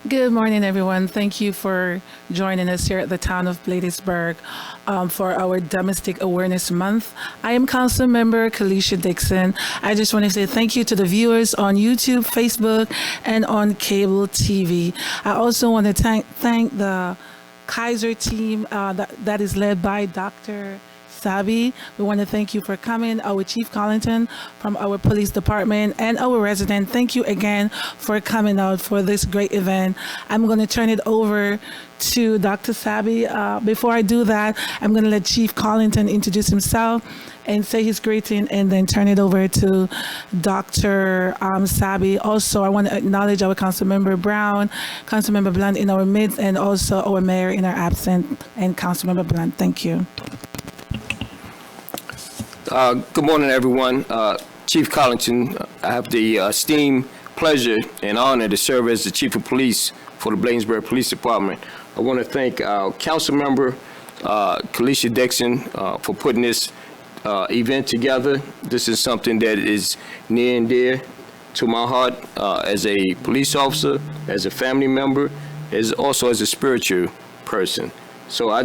Good morning, everyone. Thank you for joining us here at the town of Bladensburg for our Domestic Awareness Month. I am Council Member Kalisha Dixon. I just want to say thank you to the viewers on YouTube, Facebook, and on cable TV. I also want to thank the Kaiser team that is led by Dr. Sabi. We want to thank you for coming, our Chief Collington from our police department, and our resident. Thank you again for coming out for this great event. I'm going to turn it over to Dr. Sabi. Before I do that, I'm going to let Chief Collington introduce himself and say his greeting, and then turn it over to Dr. Sabi. Also, I want to acknowledge our Councilmember Brown, Councilmember Blunt in our midst, and also our Mayor in our absence, and Councilmember Blunt. Thank you. Good morning, everyone. Chief Collington, I have the esteemed pleasure and honor to serve as the Chief of Police for the Bladensburg Police Department. I want to thank our Council Member, Kalisha Dixon, for putting this event together. This is something that is near and dear to my heart as a police officer, as a family member, also as a spiritual person. So I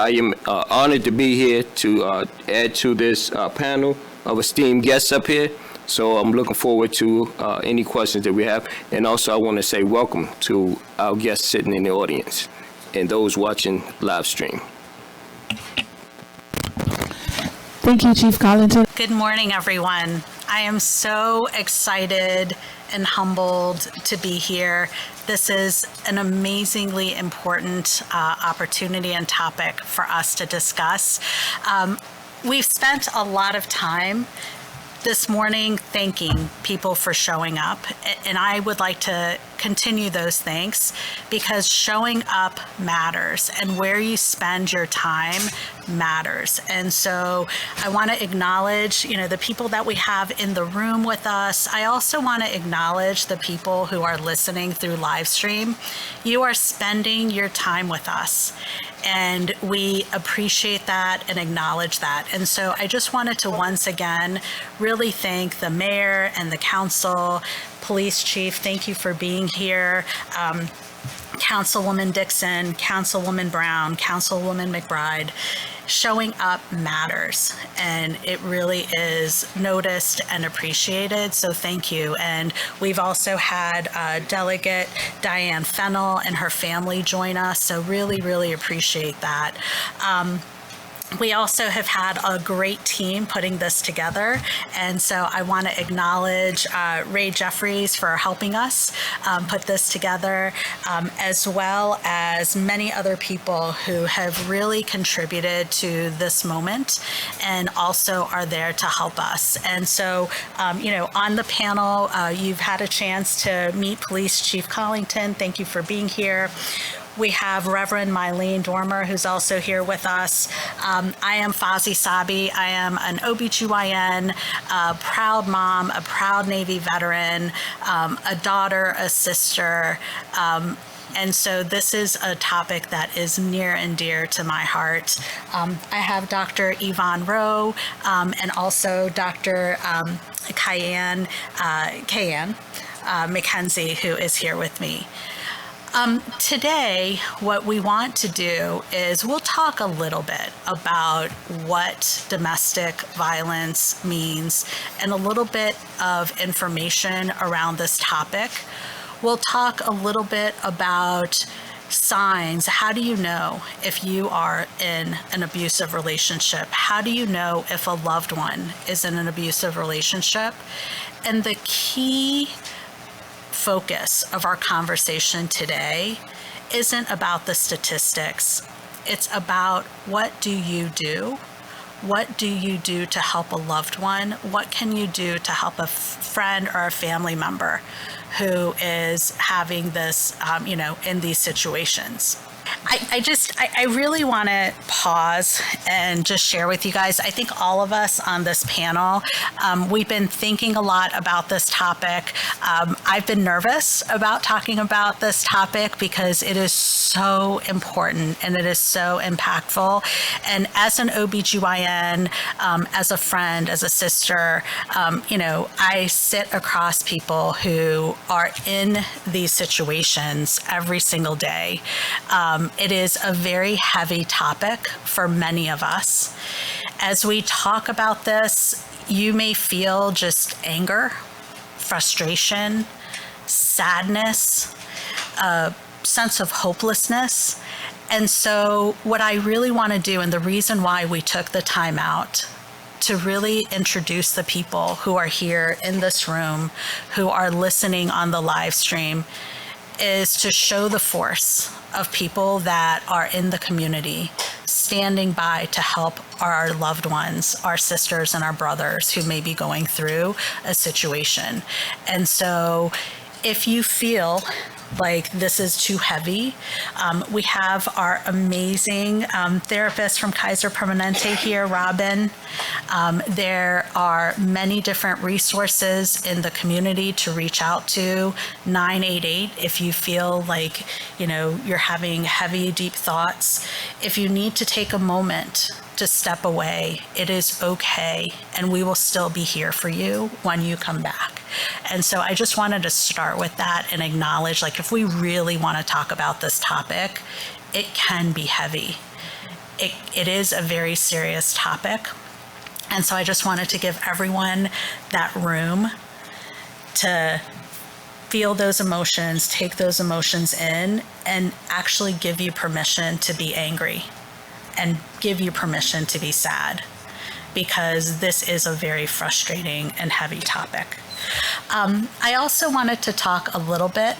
am honored to be here to add to this panel of esteemed guests up here. So I'm looking forward to any questions that we have. And also I want to say welcome to our guests sitting in the audience and those watching live stream. Thank you, Chief Collington. Good morning, everyone. I am so excited and humbled to be here. This is an amazingly important opportunity and topic for us to discuss. We've spent a lot of time this morning thanking people for showing up, and I would like to continue those thanks because showing up matters, and where you spend your time matters. And so I want to acknowledge, the people that we have in the room with us. I also want to acknowledge the people who are listening through live stream. You are spending your time with us, and we appreciate that and acknowledge that. And so I just wanted to once again really thank the mayor and the council, police chief, thank you for being here. Councilwoman Dixon, Councilwoman Brown, Councilwoman McBride. Showing up matters, and it really is noticed and appreciated, so thank you. And we've also had Delegate Diane Fennell and her family join us, so really, really appreciate that. We also have had a great team putting this together, and so I want to acknowledge Ray Jeffries for helping us put this together, as well as many other people who have really contributed to this moment and also are there to help us. And so, on the panel, you've had a chance to meet Police Chief Collington. Thank you for being here. We have Reverend Mylene Dormer, who's also here with us. I am Fazi Sabi. I am an OBGYN, a proud mom, a proud Navy veteran, a daughter, a sister. And so this is a topic that is near and dear to my heart. I have Dr. Yvonne Rowe and also Dr. Kayan McKenzie, who is here with me. Today, what we want to do is we'll talk a little bit about what domestic violence means and a little bit of information around this topic. We'll talk a little bit about signs. How do you know if you are in an abusive relationship? How do you know if a loved one is in an abusive relationship? And the key focus of our conversation today isn't about the statistics. It's about what do you do? What do you do to help a loved one? What can you do to help a friend or a family member? who is having this, in these situations. I really want to pause and just share with you guys. I think all of us on this panel, we've been thinking a lot about this topic. I've been nervous about talking about this topic because it is so important and it is so impactful. And as an OBGYN, as a friend, as a sister, I sit across people who are in these situations every single day. It is a very heavy topic for many of us. As we talk about this, you may feel just anger, frustration, sadness, a sense of hopelessness. And so what I really want to do, and the reason why we took the time out to really introduce the people who are here in this room, who are listening on the live stream, is to show the force of people that are in the community, standing by to help our loved ones, our sisters and our brothers who may be going through a situation. And so if you feel like this is too heavy, we have our amazing therapist from Kaiser Permanente here, Robin. There are many different resources in the community to reach out to. 988 if you feel like you're having heavy, deep thoughts. If you need to take a moment to step away, it is okay, and we will still be here for you when you come back. And so I just wanted to start with that and acknowledge, if we really want to talk about this topic, it can be heavy. It is a very serious topic. And so I just wanted to give everyone that room to feel those emotions, take those emotions in, and actually give you permission to be angry and give you permission to be sad, because this is a very frustrating and heavy topic. I also wanted to talk a little bit.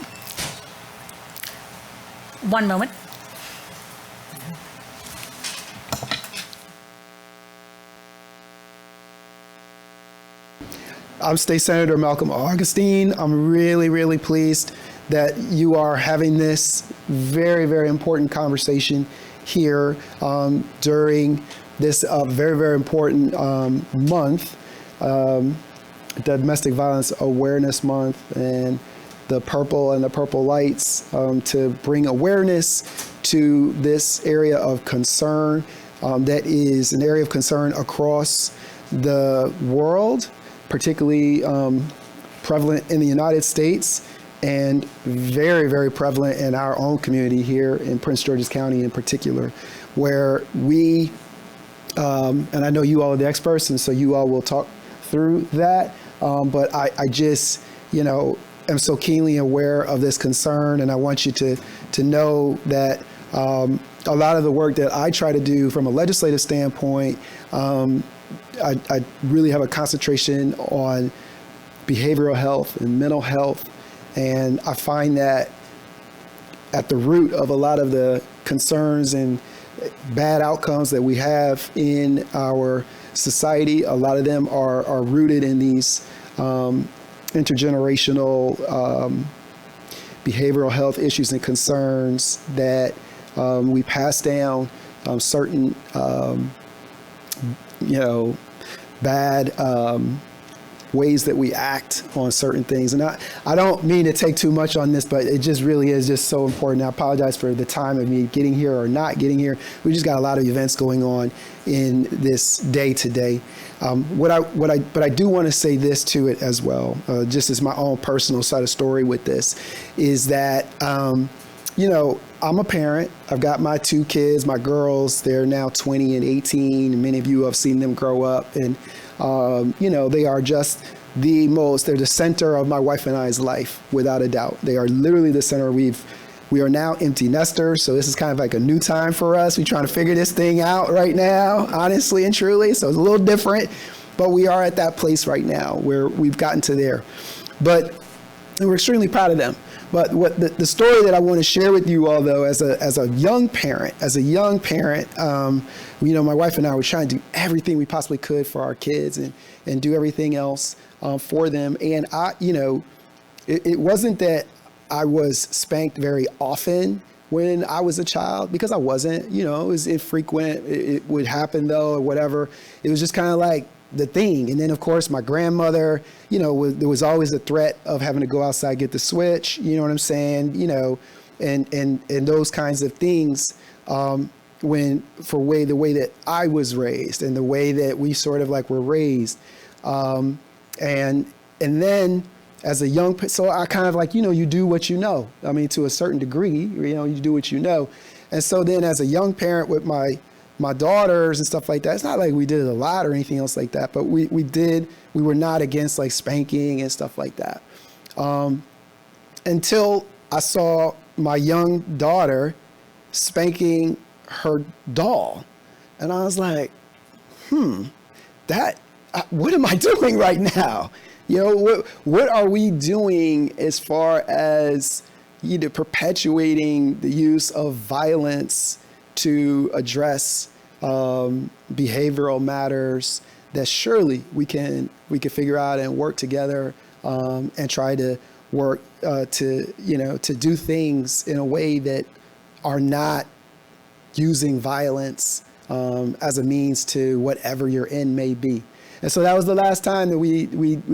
One moment. I'm State Senator Malcolm Augustine. I'm really, really pleased that you are having this very, very important conversation here during this very, very important month, Domestic Violence Awareness Month, and the purple and the purple lights to bring awareness to this area of concern that is an area of concern across the world, particularly prevalent in the United States and very, very prevalent in our own community here in Prince George's County in particular, where we, and I know you all are the experts, and so you all will talk through that, but I just, am so keenly aware of this concern, and I want you to know that a lot of the work that I try to do from a legislative standpoint, I really have a concentration on behavioral health and mental health, and I find that at the root of a lot of the concerns and bad outcomes that we have in our society, a lot of them are rooted in these intergenerational behavioral health issues and concerns that we pass down certain, bad ways that we act on certain things. And I don't mean to take too much on this, but it just really is just so important. I apologize for the time of me getting here or not getting here. We just got a lot of events going on in this day to day. But I do want to say this to it as well, just as my own personal side of story with this, is that, I'm a parent. I've got my two kids, my girls. They're now 20 and 18. And many of you have seen them grow up, and they are just they're the center of my wife and I's life, without a doubt. They are literally the center. We are now empty nesters, so this is kind of like a new time for us. We're trying to figure this thing out right now, honestly and truly. So it's a little different, but we are at that place right now where we've gotten to there. But we're extremely proud of them. But what the story that I want to share with you all, though, as a young parent, my wife and I were trying to do everything we possibly could for our kids and do everything else for them. And it wasn't that I was spanked very often when I was a child, because I wasn't. You know, it was infrequent. It would happen though, or whatever. It was just kind of like the thing. And then of course my grandmother, you know, there was always a threat of having to go outside, get the switch, you know what I'm saying? You know, and those kinds of things, the way that I was raised and the way that we sort of like were raised. And then as a so I kind of like, you know, you do what you know. I mean, to a certain degree, you know, you do what you know. And so then as a young parent with my daughters and stuff like that, it's not like we did it a lot or anything else like that, but we were not against like spanking and stuff like that. Until I saw my young daughter spanking her doll. And I was like, what am I doing right now? You know, what are we doing as far as either perpetuating the use of violence to address behavioral matters that surely we can figure out and work together and try to work to do things in a way that are not using violence as a means to whatever your end may be. And so that was the last time that we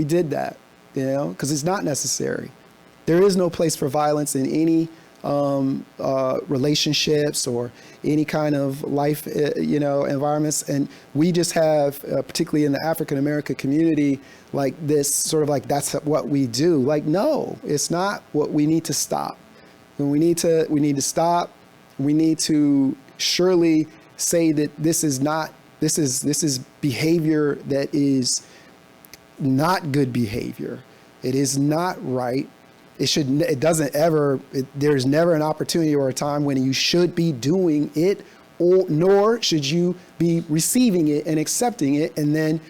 did that, you know, because it's not necessary. There is no place for violence in any relationships or any kind of life, environments. And we just have, particularly in the African American community, like this sort of like, that's what we do. Like, no, it's not what we need to stop. And we need to stop. We need to surely say that this is behavior that is not good behavior. It is not right. There's never an opportunity or a time when you should be doing it, nor should you be receiving it and accepting it and then,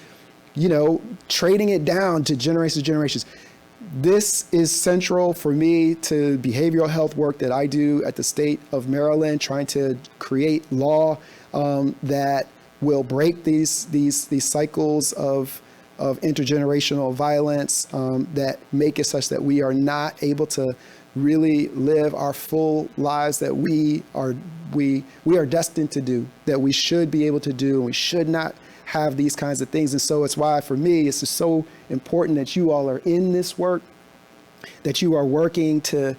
you know, trading it down to generations. This is central for me to behavioral health work that I do at the state of Maryland, trying to create law that will break these cycles of intergenerational violence that make it such that we are not able to really live our full lives that we are destined to do, that we should be able to do, and we should not have these kinds of things. And so it's why, for me, it's just so important that you all are in this work, that you are working to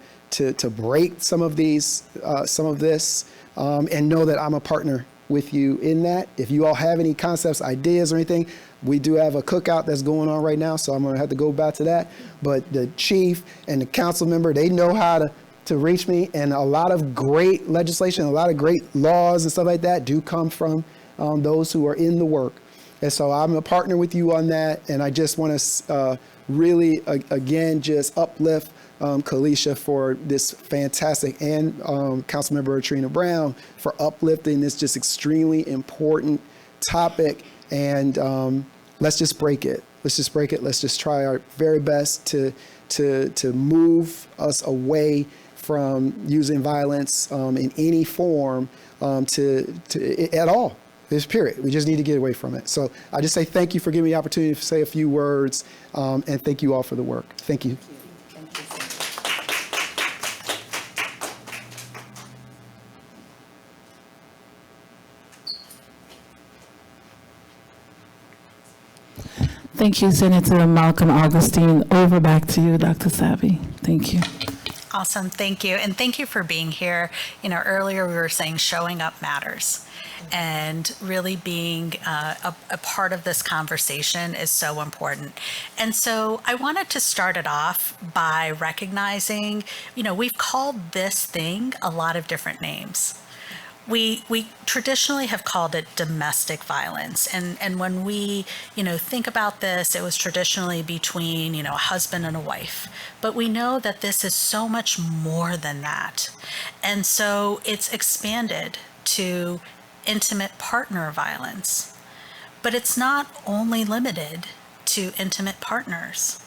break some of this, and know that I'm a partner with you in that. If you all have any concepts, ideas, or anything, we do have a cookout that's going on right now, so I'm going to have to go back to that. But the chief and the council member, they know how to reach me, and a lot of great legislation, a lot of great laws and stuff like that do come from those who are in the work. And so I'm a partner with you on that, and I just want to really, again, just uplift Kalisha for this fantastic, and Councilmember Trina Brown for uplifting this just extremely important topic. And let's just break it. Let's just break it. Let's just try our very best to move us away from using violence in any form at all. This period. We just need to get away from it. So I just say thank you for giving me the opportunity to say a few words, and thank you all for the work. Thank you. Thank you, Senator Malcolm Augustine. Over back to you, Dr. Savvy. Thank you. Awesome. Thank you. And thank you for being here. You know, earlier we were saying showing up matters. And really being a part of this conversation is so important. And so I wanted to start it off by recognizing, you know, we've called this thing a lot of different names. We traditionally have called it domestic violence. And when we, you know, think about this, it was traditionally between, you know, a husband and a wife. But we know that this is so much more than that. And so it's expanded to intimate partner violence. But it's not only limited to intimate partners.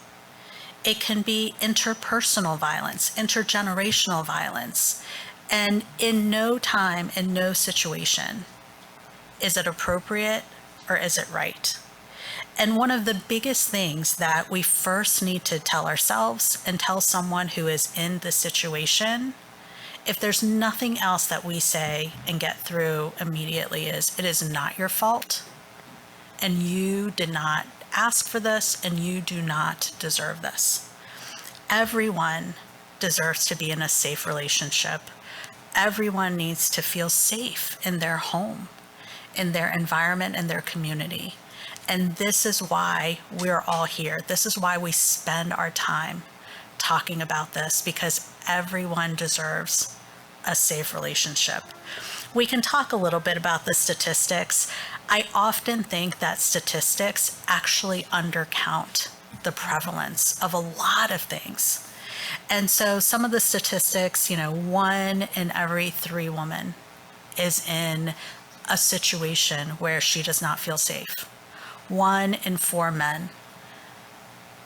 It can be interpersonal violence, intergenerational violence. And in no time, in no situation, is it appropriate or is it right? And one of the biggest things that we first need to tell ourselves and tell someone who is in the situation, if there's nothing else that we say and get through immediately, is it is not your fault, and you did not ask for this, and you do not deserve this. Everyone deserves to be in a safe relationship. Everyone needs to feel safe in their home, in their environment, in their community. And this is why we're all here. This is why we spend our time talking about this, because everyone deserves a safe relationship. We can talk a little bit about the statistics. I often think that statistics actually undercount the prevalence of a lot of things. And so some of the statistics, 1 in every 3 women is in a situation where she does not feel safe. 1 in 4 men.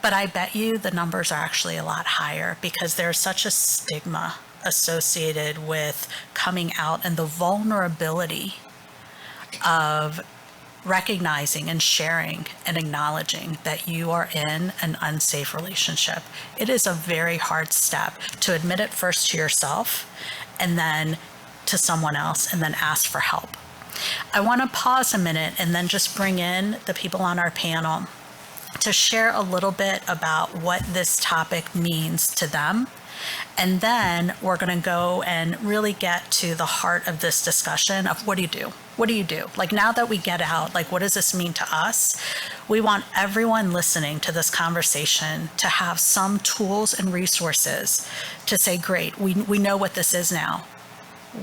But I bet you the numbers are actually a lot higher, because there's such a stigma associated with coming out and the vulnerability of recognizing and sharing and acknowledging that you are in an unsafe relationship. It is a very hard step to admit it first to yourself, and then to someone else, and then ask for help. I want to pause a minute and then just bring in the people on our panel to share a little bit about what this topic means to them. And then we're going to go and really get to the heart of this discussion of what do you do? What do you do? Like, now that we get out, like, what does this mean to us? We want everyone listening to this conversation to have some tools and resources to say, great, we know what this is now.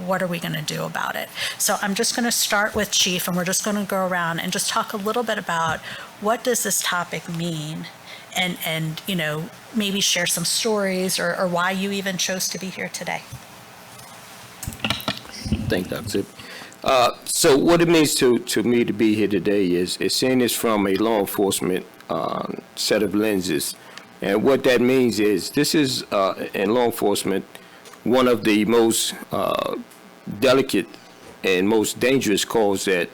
What are we going to do about it? So I'm just going to start with Chief, and we're just going to go around and just talk a little bit about what does this topic mean, and maybe share some stories or why you even chose to be here today. Thank you, Dr. So what it means to me to be here today is seeing this from a law enforcement set of lenses. And what that means is this is, in law enforcement, one of the most delicate and most dangerous calls that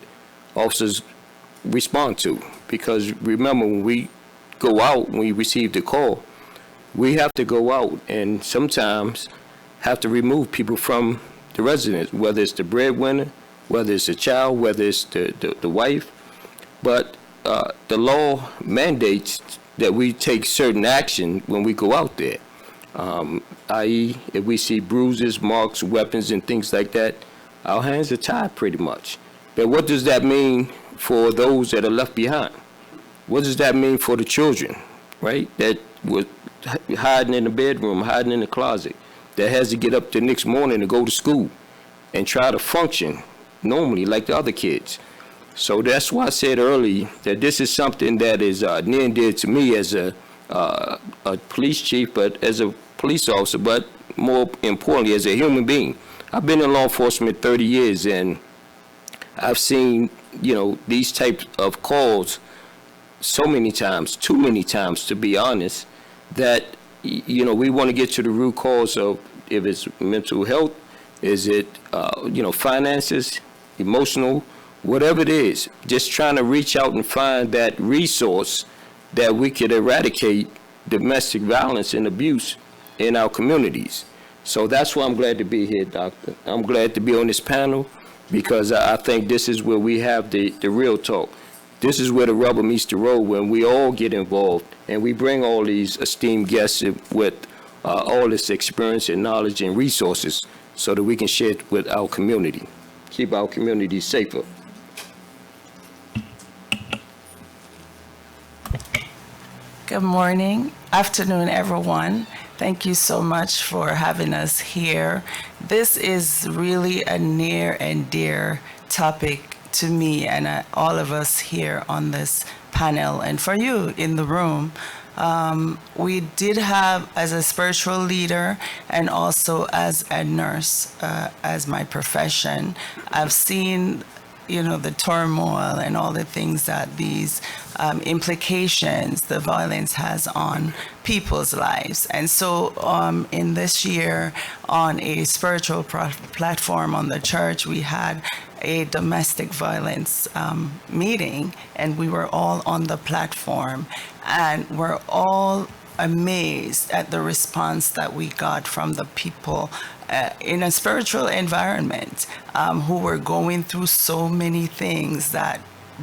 officers respond to. Because remember, when we go out, when we receive the call, we have to go out and sometimes have to remove people from the residence, whether it's the breadwinner, whether it's the child, whether it's the wife. But the law mandates that we take certain action when we go out there. I.e., if we see bruises, marks, weapons, and things like that, our hands are tied pretty much. But what does that mean for those that are left behind? What does that mean for the children, right, that was hiding in the bedroom, hiding in the closet, that has to get up the next morning to go to school and try to function normally like the other kids? So that's why I said earlier that this is something that is near and dear to me as a police chief, but as a police officer, but more importantly as a human being. I've been in law enforcement 30 years, and I've seen, these types of calls so many times, too many times to be honest, that, we want to get to the root cause of if it's mental health, is it, finances, emotional, whatever it is, just trying to reach out and find that resource that we could eradicate domestic violence and abuse in our communities. So that's why I'm glad to be here, Doctor. I'm glad to be on this panel, because I think this is where we have the real talk. This is where the rubber meets the road, when we all get involved and we bring all these esteemed guests with all this experience and knowledge and resources so that we can share it with our community, keep our community safer. Good morning, afternoon, everyone. Thank you so much for having us here. This is really a near and dear topic to me and all of us here on this panel, and for you in the room. We did have, as a spiritual leader and also as a nurse, as my profession, I've seen the turmoil and all the things that these implications the violence has on people's lives. And so in this year, on a spiritual platform on the church, we had a domestic violence meeting, and we were all on the platform, and we're all amazed at the response that we got from the people in a spiritual environment who were going through so many things that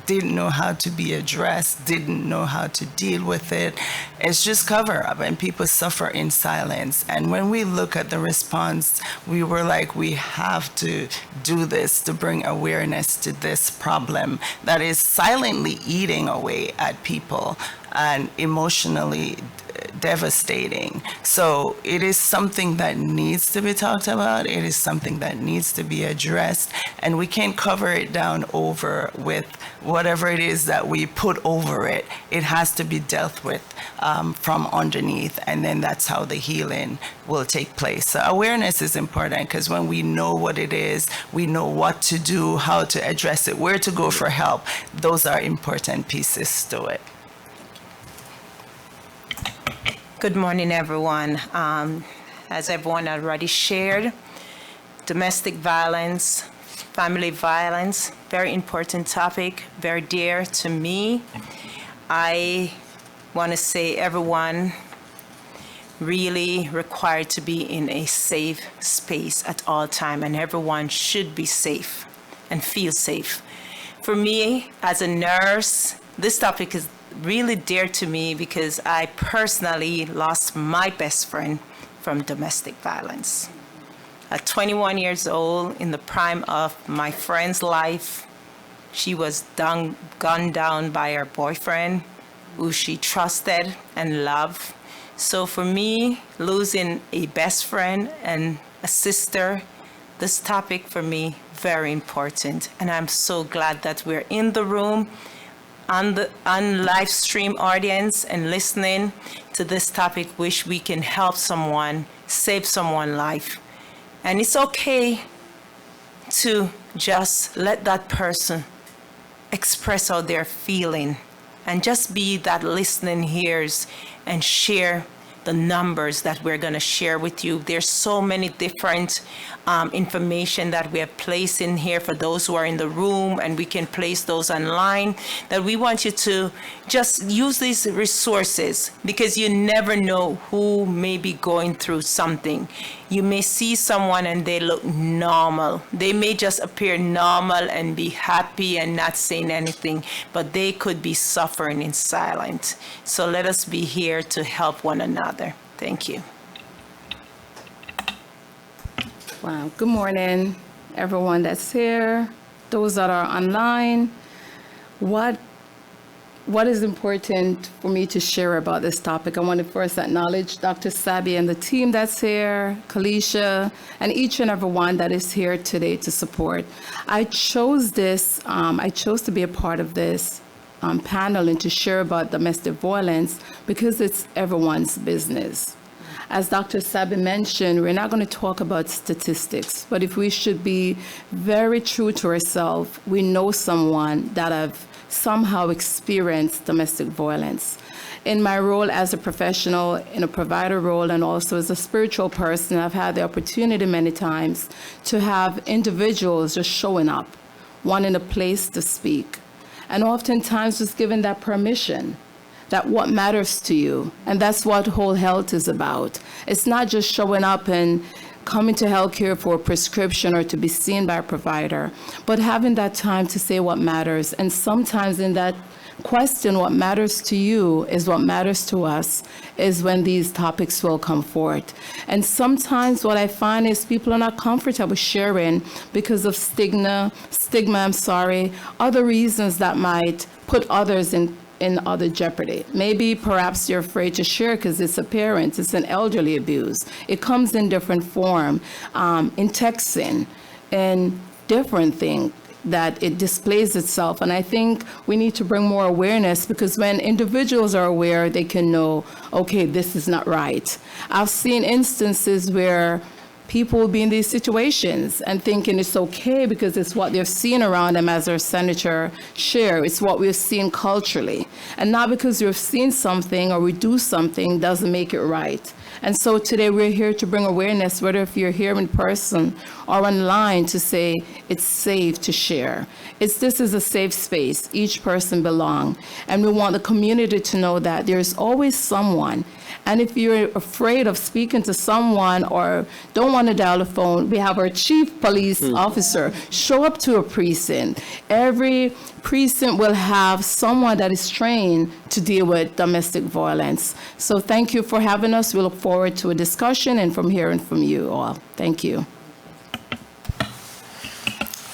didn't know how to be addressed, didn't know how to deal with it. It's just cover up, and people suffer in silence. And when we look at the response, we were like, we have to do this to bring awareness to this problem that is silently eating away at people and emotionally devastating. So it is something that needs to be talked about. It is something that needs to be addressed, and we can't cover it down over with whatever it is that we put over it. It has to be dealt with from underneath, and then that's how the healing will take place. So awareness is important, because when we know what it is, we know what to do, how to address it, where to go for help. Those are important pieces to it. Good morning, everyone. As everyone already shared, domestic violence, family violence, very important topic, very dear to me. I want to say everyone really required to be in a safe space at all time, and everyone should be safe and feel safe. For me, as a nurse, this topic is really dear to me because I personally lost my best friend from domestic violence. At 21 years old, in the prime of my friend's life, she was gunned down by her boyfriend, who she trusted and loved. So for me, losing a best friend and a sister, this topic for me, very important. And I'm so glad that we're in the room on live stream audience and listening to this topic, which we can help someone, save someone's life. And it's okay to just let that person express how they're feeling and just be that listening ears and share the numbers that we're going to share with you. There's so many different information that we have placed in here for those who are in the room, and we can place those online, that we want you to just use these resources, because you never know who may be going through something. You may see someone and they look normal. They may just appear normal and be happy and not saying anything, but they could be suffering in silence. So let us be here to help one another. Thank you. Wow. Good morning, everyone that's here, those that are online. What is important for me to share about this topic? I want to first acknowledge Dr. Sabi and the team that's here, Kalisha, and each and every one that is here today to support. I chose to be a part of this panel and to share about domestic violence because it's everyone's business. As Dr. Sabi mentioned, we're not going to talk about statistics, but if we should be very true to ourselves, we know someone that have somehow experienced domestic violence. In my role as a professional, in a provider role, and also as a spiritual person, I've had the opportunity many times to have individuals just showing up, wanting a place to speak, and oftentimes just giving that permission, that what matters to you. And that's what whole health is about. It's not just showing up and coming to healthcare for a prescription or to be seen by a provider, but having that time to say what matters. And sometimes in that question, what matters to you is what matters to us, is when these topics will come forth. And sometimes what I find is people are not comfortable sharing because of stigma, other reasons that might put others in other jeopardy. Maybe perhaps you're afraid to share because it's a parent, it's an elderly abuse. It comes in different form, in texting, in different things that it displays itself. And I think we need to bring more awareness, because when individuals are aware, they can know, okay, this is not right. I've seen instances where people will be in these situations and thinking it's okay because it's what they've seen around them, as our senator shared. It's what we've seen culturally. And not because we've seen something or we do something doesn't make it right. And so today we're here to bring awareness, whether if you're here in person or online, to say it's safe to share. This is a safe space. Each person belongs. And we want the community to know that there's always someone. And if you're afraid of speaking to someone or don't want to dial the phone, we have our chief police officer. Show up to a precinct. Every precinct will have someone that is trained to deal with domestic violence. So thank you for having us. We look forward to a discussion and from hearing from you all. Thank you.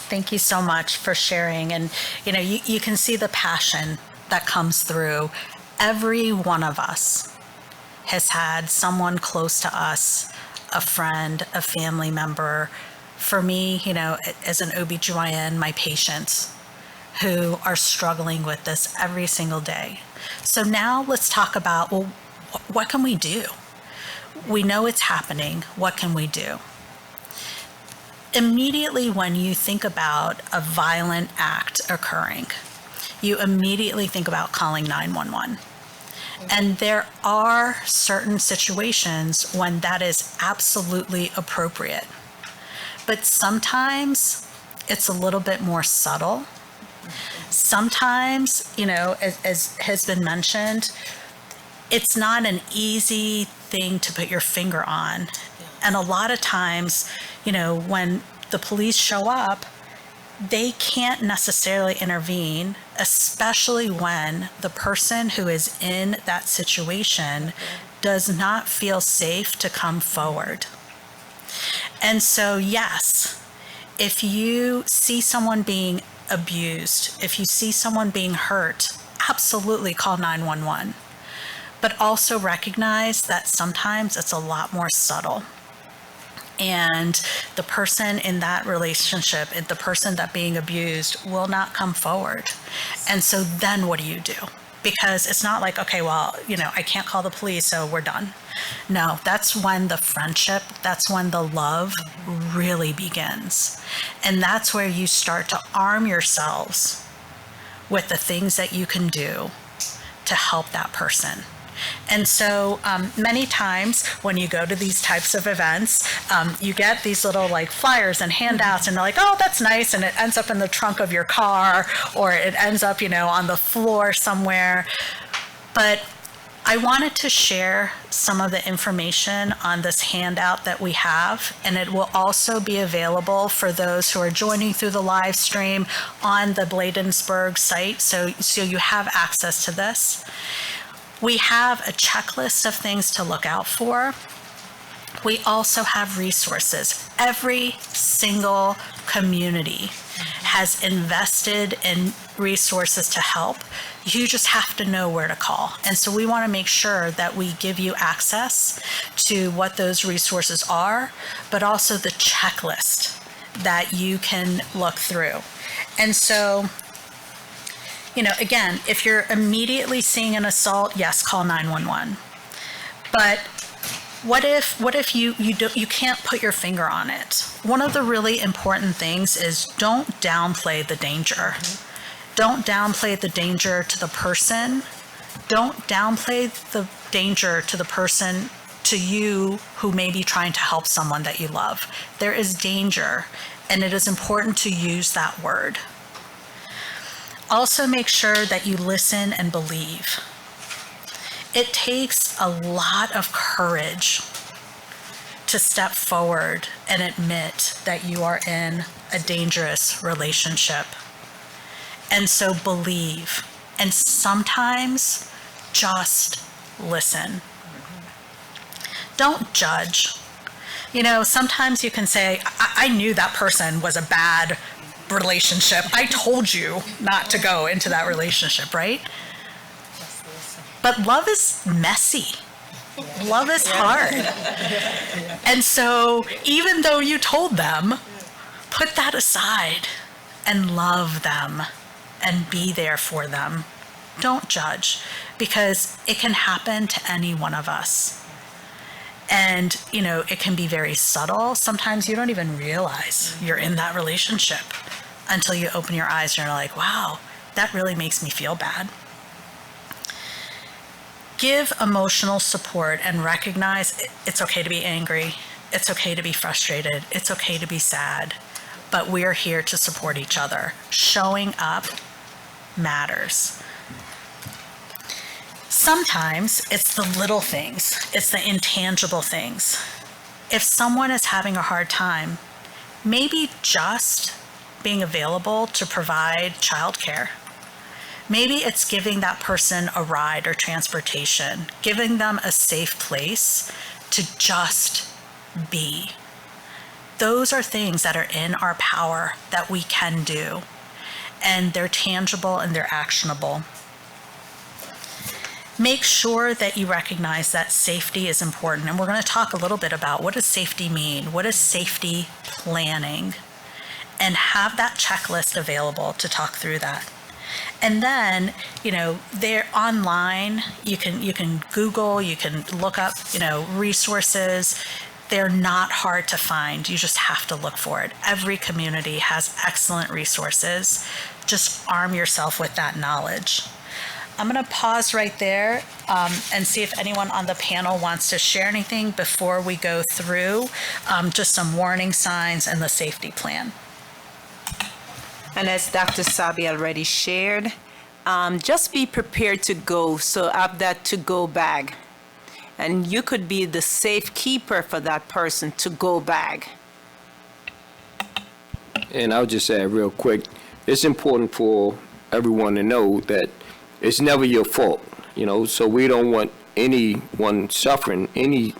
Thank you so much for sharing. And, you can see the passion that comes through. Every one of us has had someone close to us, a friend, a family member. For me, as an OBGYN, my patients who are struggling with this every single day. So now let's talk about, well, what can we do? We know it's happening. What can we do? Immediately when you think about a violent act occurring, you immediately think about calling 911. And there are certain situations when that is absolutely appropriate. But sometimes it's a little bit more subtle. Sometimes, as has been mentioned, it's not an easy thing to put your finger on. And a lot of times, when the police show up, they can't necessarily intervene, especially when the person who is in that situation does not feel safe to come forward. And so, yes, if you see someone being abused, if you see someone being hurt, absolutely call 911. But also recognize that sometimes it's a lot more subtle. And the person in that relationship, the person that being abused, will not come forward. And so then what do you do? Because it's not like, okay, well, I can't call the police, so we're done. No, that's when the friendship, that's when the love really begins. And that's where you start to arm yourselves with the things that you can do to help that person. And so many times when you go to these types of events, you get these little flyers and handouts, and they're like, oh, that's nice. And it ends up in the trunk of your car, or it ends up, on the floor somewhere. But I wanted to share some of the information on this handout that we have, and it will also be available for those who are joining through the live stream on the Bladensburg site. So you have access to this. We have a checklist of things to look out for. We also have resources. Every single community has invested in resources to help. You just have to know where to call. And so we want to make sure that we give you access to what those resources are, but also the checklist that you can look through. And so, again, if you're immediately seeing an assault, yes, call 911. But what if you can't put your finger on it? One of the really important things is don't downplay the danger. Don't downplay the danger to the person. Don't downplay the danger to the person, to you who may be trying to help someone that you love. There is danger, and it is important to use that word. Also make sure that you listen and believe. It takes a lot of courage to step forward and admit that you are in a dangerous relationship. And so believe, and sometimes just listen. Don't judge. Sometimes you can say, I knew that person was a bad relationship. I told you not to go into that relationship, right? But love is messy. Love is hard. And so even though you told them, put that aside and love them and be there for them. Don't judge, because it can happen to any one of us. And, it can be very subtle. Sometimes you don't even realize you're in that relationship until you open your eyes and you're like, wow, that really makes me feel bad. Give emotional support and recognize it's okay to be angry. It's okay to be frustrated. It's okay to be sad. But we're here to support each other. Showing up matters. Sometimes it's the little things, it's the intangible things. If someone is having a hard time, maybe just being available to provide childcare. Maybe it's giving that person a ride or transportation, giving them a safe place to just be. Those are things that are in our power that we can do, and they're tangible and they're actionable. Make sure that you recognize that safety is important, and we're going to talk a little bit about what does safety mean, what is safety planning, and have that checklist available to talk through that. And then, they're online, you can Google, you can look up, resources. They're not hard to find. You just have to look for it. Every community has excellent resources. Just arm yourself with that knowledge. I'm going to pause right there and see if anyone on the panel wants to share anything before we go through just some warning signs and the safety plan. And as Dr. Sabi already shared, just be prepared to go. So have that to-go bag. And you could be the safe keeper for that person to-go bag. And I'll just add real quick, it's important for everyone to know that it's never your fault, so we don't want anyone suffering any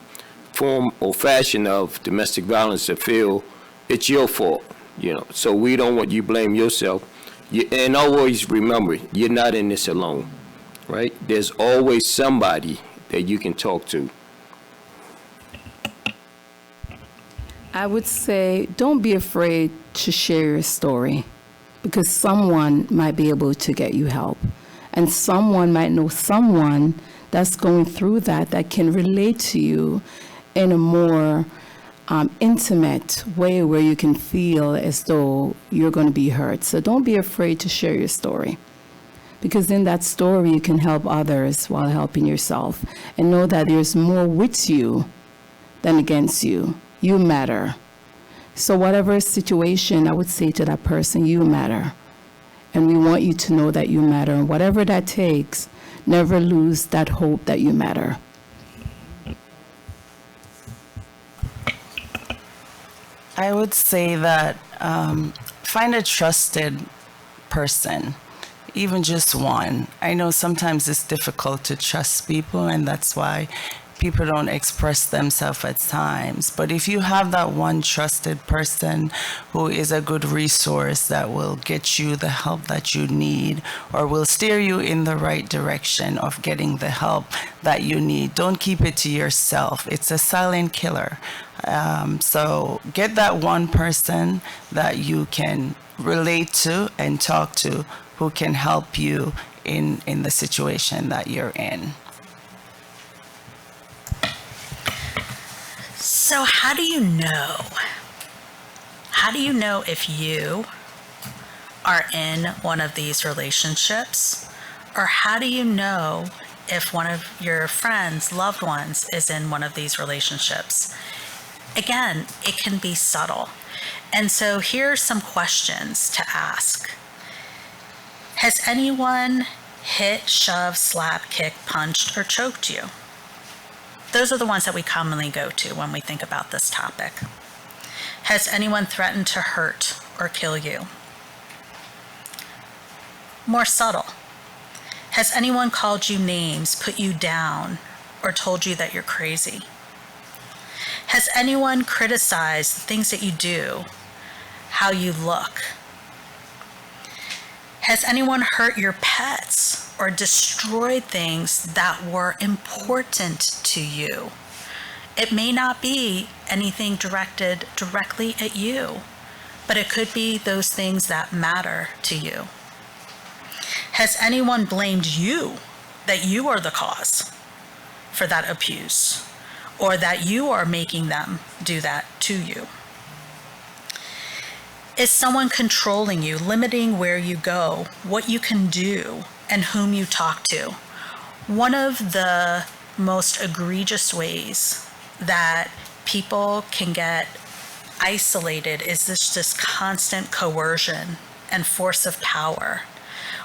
form or fashion of domestic violence to feel it's your fault, so we don't want you to blame yourself. And always remember, you're not in this alone, right? There's always somebody that you can talk to. I would say don't be afraid to share your story, because someone might be able to get you help. And someone might know someone that's going through that can relate to you in a more intimate way where you can feel as though you're going to be heard. So don't be afraid to share your story, because in that story you can help others while helping yourself, and know that there's more with you than against you. You matter. So whatever situation, I would say to that person, you matter. And we want you to know that you matter. And whatever that takes, never lose that hope that you matter. I would say that find a trusted person, even just one. I know sometimes it's difficult to trust people, and that's why people don't express themselves at times. But if you have that one trusted person who is a good resource that will get you the help that you need, or will steer you in the right direction of getting the help that you need, don't keep it to yourself. It's a silent killer. So get that one person that you can relate to and talk to, who can help you in the situation that you're in. So how do you know? How do you know if you are in one of these relationships? Or how do you know if one of your friends, loved ones, is in one of these relationships? Again, it can be subtle. And so here are some questions to ask. Has anyone hit, shoved, slapped, kicked, punched, or choked you? Those are the ones that we commonly go to when we think about this topic. Has anyone threatened to hurt or kill you? More subtle. Has anyone called you names, put you down, or told you that you're crazy? Has anyone criticized the things that you do, how you look? Has anyone hurt your pets or destroyed things that were important to you? It may not be anything directed directly at you, but it could be those things that matter to you. Has anyone blamed you that you are the cause for that abuse, or that you are making them do that to you? Is someone controlling you, limiting where you go, what you can do, and whom you talk to? One of the most egregious ways that people can get isolated is this constant coercion and force of power,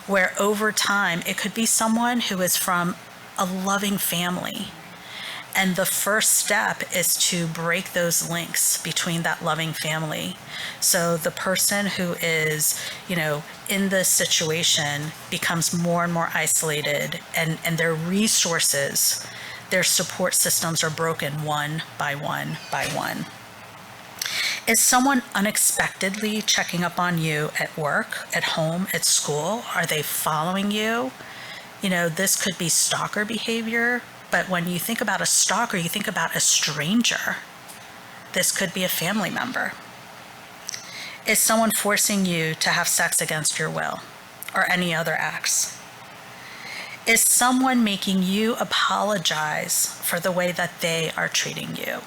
where over time it could be someone who is from a loving family. And the first step is to break those links between that loving family. So the person who is, in this situation becomes more and more isolated, and their resources, their support systems are broken one by one by one. Is someone unexpectedly checking up on you at work, at home, at school? Are they following you? This could be stalker behavior, but when you think about a stalker, you think about a stranger. This could be a family member. Is someone forcing you to have sex against your will, or any other acts? Is someone making you apologize for the way that they are treating you?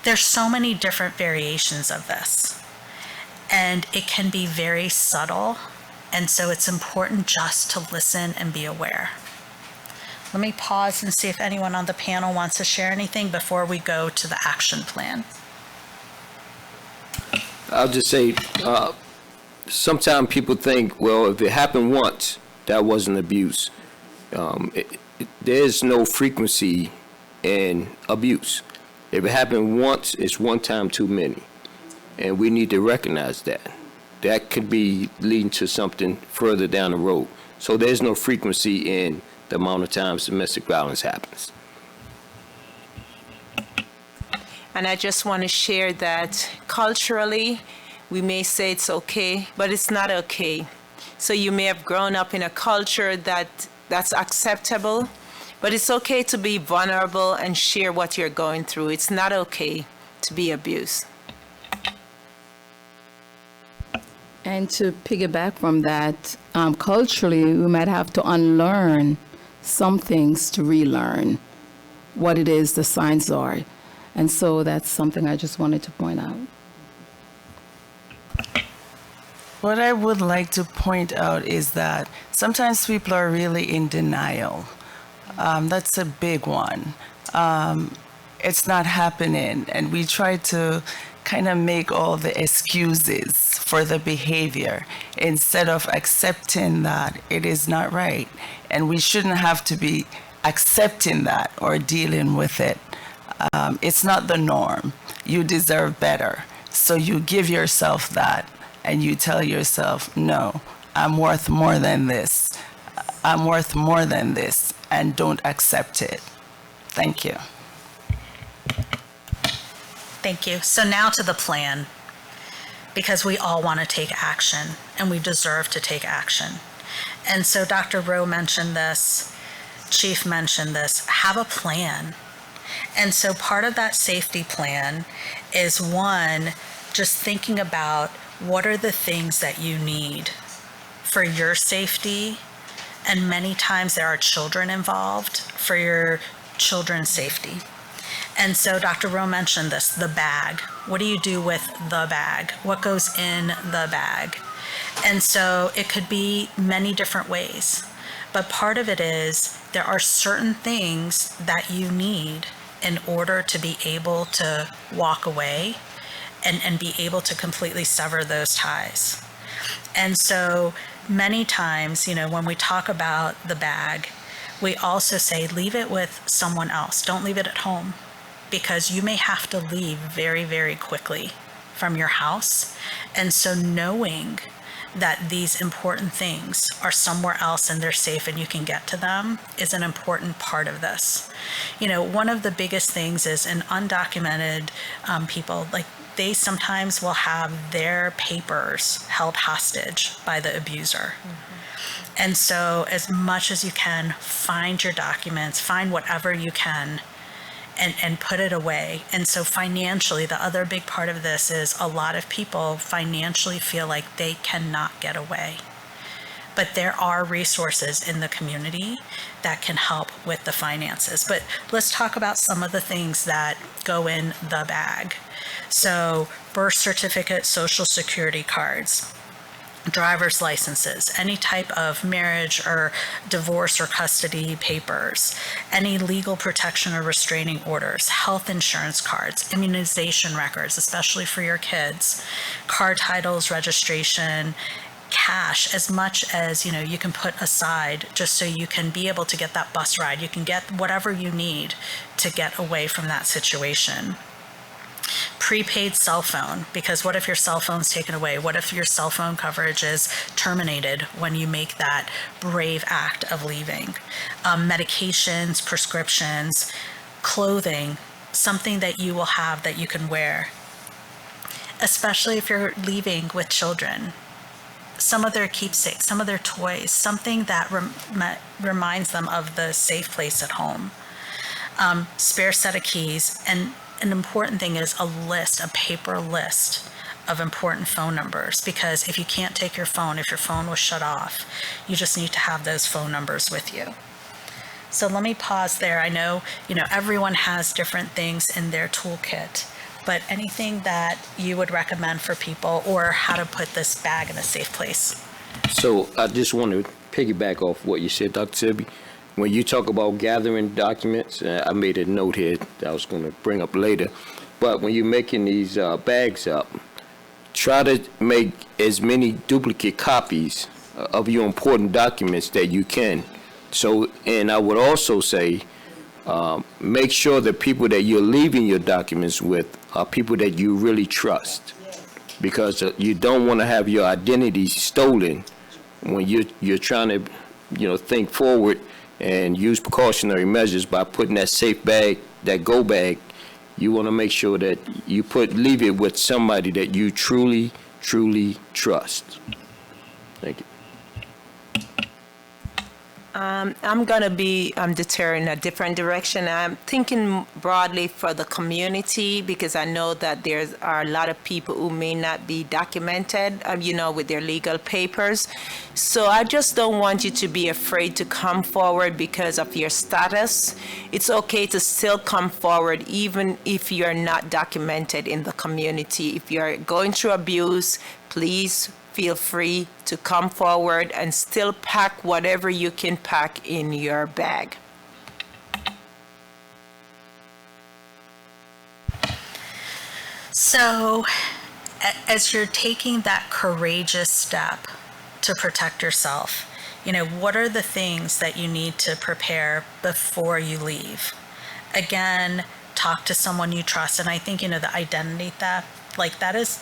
There's so many different variations of this, and it can be very subtle, and so it's important just to listen and be aware. Let me pause and see if anyone on the panel wants to share anything before we go to the action plan. I'll just say, sometimes people think, well, if it happened once, that wasn't abuse. There's no frequency in abuse. If it happened once, it's one time too many. And we need to recognize that. That could be leading to something further down the road. So there's no frequency in the amount of times domestic violence happens. And I just want to share that culturally, we may say it's okay, but it's not okay. So you may have grown up in a culture that's acceptable, but it's okay to be vulnerable and share what you're going through. It's not okay to be abused. And to piggyback from that, culturally, we might have to unlearn some things to relearn what it is the signs are. And so that's something I just wanted to point out. What I would like to point out is that sometimes people are really in denial. That's a big one. It's not happening, and we try to kind of make all the excuses for the behavior instead of accepting that it is not right. And we shouldn't have to be accepting that or dealing with it. It's not the norm. You deserve better. So you give yourself that and you tell yourself, no, I'm worth more than this. I'm worth more than this, and don't accept it. Thank you. Thank you. So now to the plan, because we all want to take action and we deserve to take action. And so Dr. Rowe mentioned this, Chief mentioned this, have a plan. And so part of that safety plan is, one, just thinking about what are the things that you need for your safety. And many times there are children involved, for your children's safety. And so Dr. Rowe mentioned this, the bag. What do you do with the bag? What goes in the bag? And so it could be many different ways. But part of it is there are certain things that you need in order to be able to walk away and be able to completely sever those ties. And so many times, when we talk about the bag, we also say leave it with someone else. Don't leave it at home, because you may have to leave very, very quickly from your house. And so knowing that these important things are somewhere else and they're safe and you can get to them is an important part of this. One of the biggest things is in undocumented people, like they sometimes will have their papers held hostage by the abuser. Mm-hmm. And so as much as you can, find your documents, find whatever you can, and put it away. And so financially, the other big part of this is a lot of people financially feel like they cannot get away. But there are resources in the community that can help with the finances. But let's talk about some of the things that go in the bag. So birth certificate, social security cards. driver's licenses, any type of marriage or divorce or custody papers, any legal protection or restraining orders, health insurance cards, immunization records, especially for your kids, car titles, registration, cash, as much as you can put aside just so you can be able to get that bus ride. You can get whatever you need to get away from that situation. Prepaid cell phone, because what if your cell phone's taken away? What if your cell phone coverage is terminated when you make that brave act of leaving? Medications, prescriptions, clothing, something that you will have that you can wear, especially if you're leaving with children. Some of their keepsakes, some of their toys, something that reminds them of the safe place at home. Spare set of keys, and an important thing is a paper list of important phone numbers, because if you can't take your phone, if your phone was shut off, you just need to have those phone numbers with you. So let me pause there. I know, everyone has different things in their toolkit, but anything that you would recommend for people, or how to put this bag in a safe place? So I just want to piggyback off what you said, Dr. Sebi. When you talk about gathering documents, I made a note here that I was going to bring up later, but when you're making these bags up, try to make as many duplicate copies of your important documents that you can. So, and I would also say, make sure the people that you're leaving your documents with are people that you really trust, because you don't want to have your identity stolen when you're trying to, think forward and use precautionary measures by putting that safe bag, that go bag. You want to make sure that you leave it with somebody that you truly, truly trust. Thank you. I'm going to be deterring a different direction. I'm thinking broadly for the community, because I know that there are a lot of people who may not be documented, with their legal papers. So I just don't want you to be afraid to come forward because of your status. It's okay to still come forward even if you're not documented in the community. If you're going through abuse, please feel free to come forward and still pack whatever you can pack in your bag. So, as you're taking that courageous step to protect yourself, what are the things that you need to prepare before you leave? Again, talk to someone you trust. And I think, the identity theft, like that is,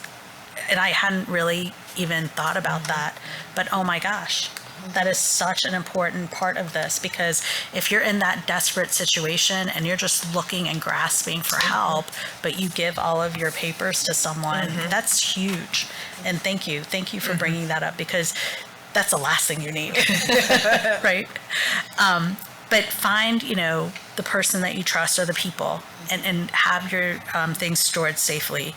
and I hadn't really even thought about that, but oh my gosh, that is such an important part of this, because if you're in that desperate situation and you're just looking and grasping for help, but you give all of your papers to someone, that's huge. And thank you for bringing that up, because that's the last thing you need, right? But find, the person that you trust, or the people, and have your things stored safely.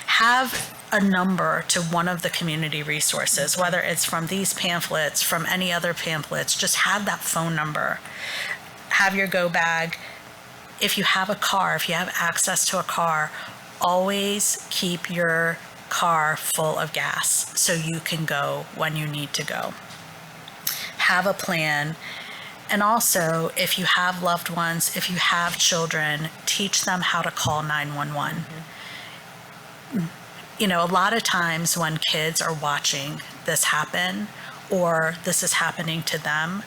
Have a number to one of the community resources, whether it's from these pamphlets, from any other pamphlets. Just have that phone number. Have your go bag. If you have a car, if you have access to a car, always keep your car full of gas so you can go when you need to go. Have a plan. And also, if you have loved ones, if you have children, teach them how to call 911. A lot of times when kids are watching this happen, or this is happening to them,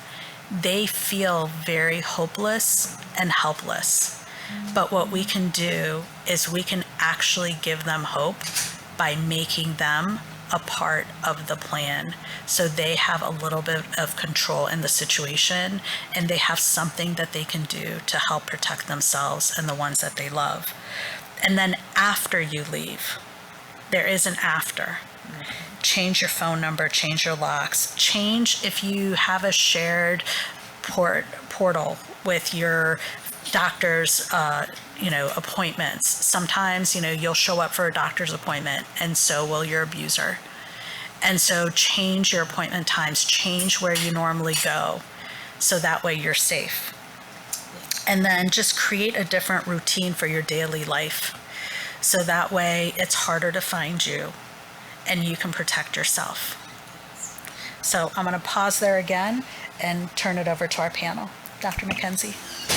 they feel very hopeless and helpless. But what we can do is we can actually give them hope by making them a part of the plan, so they have a little bit of control in the situation, and they have something that they can do to help protect themselves and the ones that they love. And then after you leave, there is an after. Change your phone number, change your locks, change if you have a shared portal with your doctor's appointments. Sometimes you'll show up for a doctor's appointment, and so will your abuser. And so change your appointment times, change where you normally go, so that way you're safe. And then just create a different routine for your daily life, so that way it's harder to find you and you can protect yourself. So I'm going to pause there again and turn it over to our panel. Dr. McKenzie.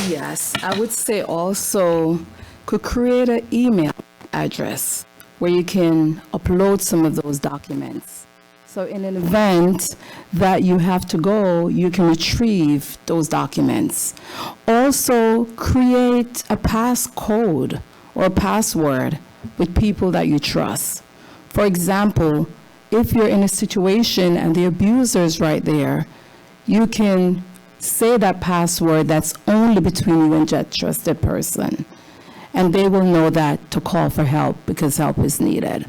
Yes, I would say also could create an email address where you can upload some of those documents. So in an event that you have to go, you can retrieve those documents. Also, create a passcode or a password with people that you trust. For example, if you're in a situation and the abuser is right there, you can say that password that's only between you and that trusted person. And they will know that to call for help because help is needed.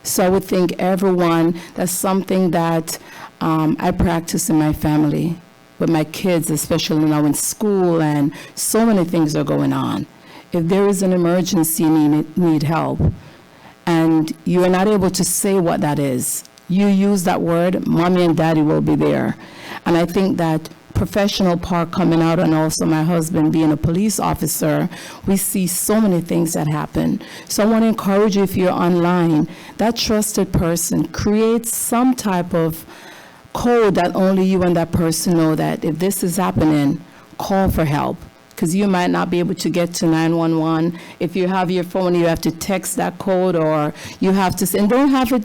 So I would think everyone, that's something that I practice in my family with my kids, especially now in school, and so many things are going on. If there is an emergency and you need help, and you are not able to say what that is, you use that word, mommy and daddy will be there. And I think that professional part coming out, and also my husband being a police officer, we see so many things that happen. So I want to encourage you, if you're online, that trusted person, create some type of code that only you and that person know, that if this is happening, call for help. Because you might not be able to get to 911. If you have your phone, you have to text that code, or you have to, and don't have it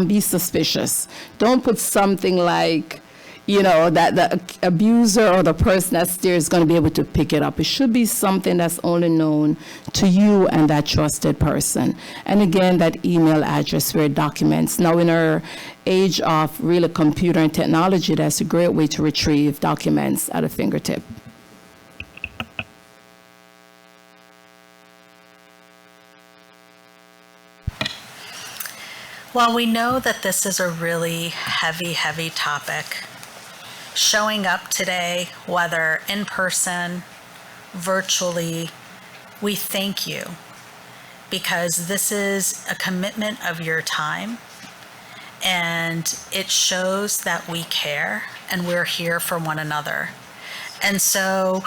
be suspicious. Don't put something like, you know, that the abuser or the person that's there is going to be able to pick it up. It should be something that's only known to you and that trusted person. And again, that email address for documents. Now, in our age of really computer and technology, that's a great way to retrieve documents at a fingertip. Well, we know that this is a really heavy, heavy topic. Showing up today, whether in person, virtually, we thank you, because this is a commitment of your time, and it shows that we care and we're here for one another. And so